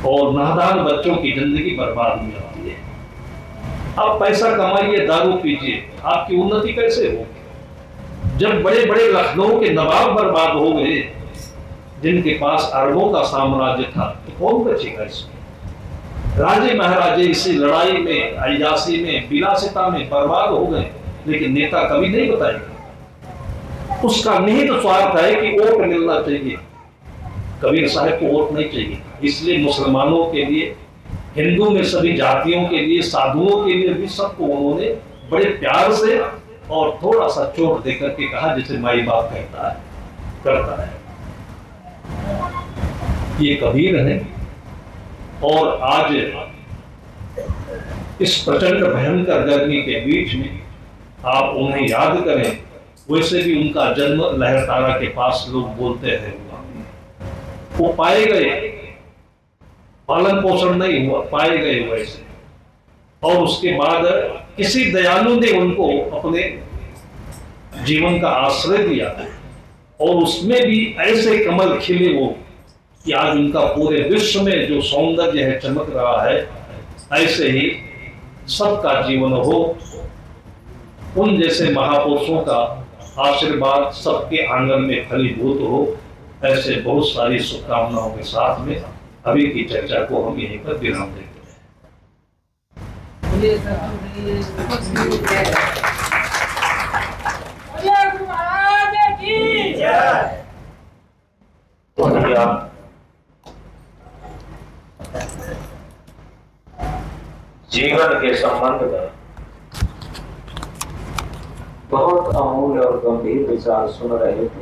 और नादान बच्चों की जिंदगी बर्बाद हो जाती है। आप पैसा कमाइए, दारू पीजिए, आपकी उन्नति कैसे होगी? जब बड़े बड़े लखनऊ के नवाब बर्बाद हो गए, जिनके पास अरबों का साम्राज्य था, तो कौन बचेगा इसमें? राजे महाराजे इसी लड़ाई में, अयासी में, विलासिता में बर्बाद हो गए, लेकिन नेता कभी नहीं बताएगा। उसका निहित स्वार्थ है कि वोट मिलना चाहिए। कबीर साहब को वोट नहीं चाहिए, इसलिए मुसलमानों के लिए, हिंदू में सभी जातियों के लिए, साधुओं के लिए भी सबको उन्होंने बड़े प्यार से और थोड़ा सा चोट देकर के कहा, जिसे माई बाप कहता है, करता है। ये कबीर है। और आज इस प्रचंड भयंकर गर्मी के बीच में आप उन्हें याद करें। वैसे भी उनका जन्म लहरतारा के पास लोग बोलते हैं, वो पाए गए, पालन पोषण नहीं हुआ, पाए गए वैसे। और उसके बाद किसी दयालु ने उनको अपने जीवन का आश्रय दिया और उसमें भी ऐसे कमल खिले वो कि आज उनका पूरे विश्व में जो सौंदर्य है चमक रहा है। ऐसे ही सबका जीवन हो, उन जैसे महापुरुषों का आशीर्वाद सबके आंगन में फलीभूत हो। ऐसे बहुत सारी शुभकामनाओं के साथ में अभी की चर्चा को हम यहीं पर विराम देते हैं। जीवन के संबंध में बहुत अमूल्य और गंभीर विचार सुन रहे थे।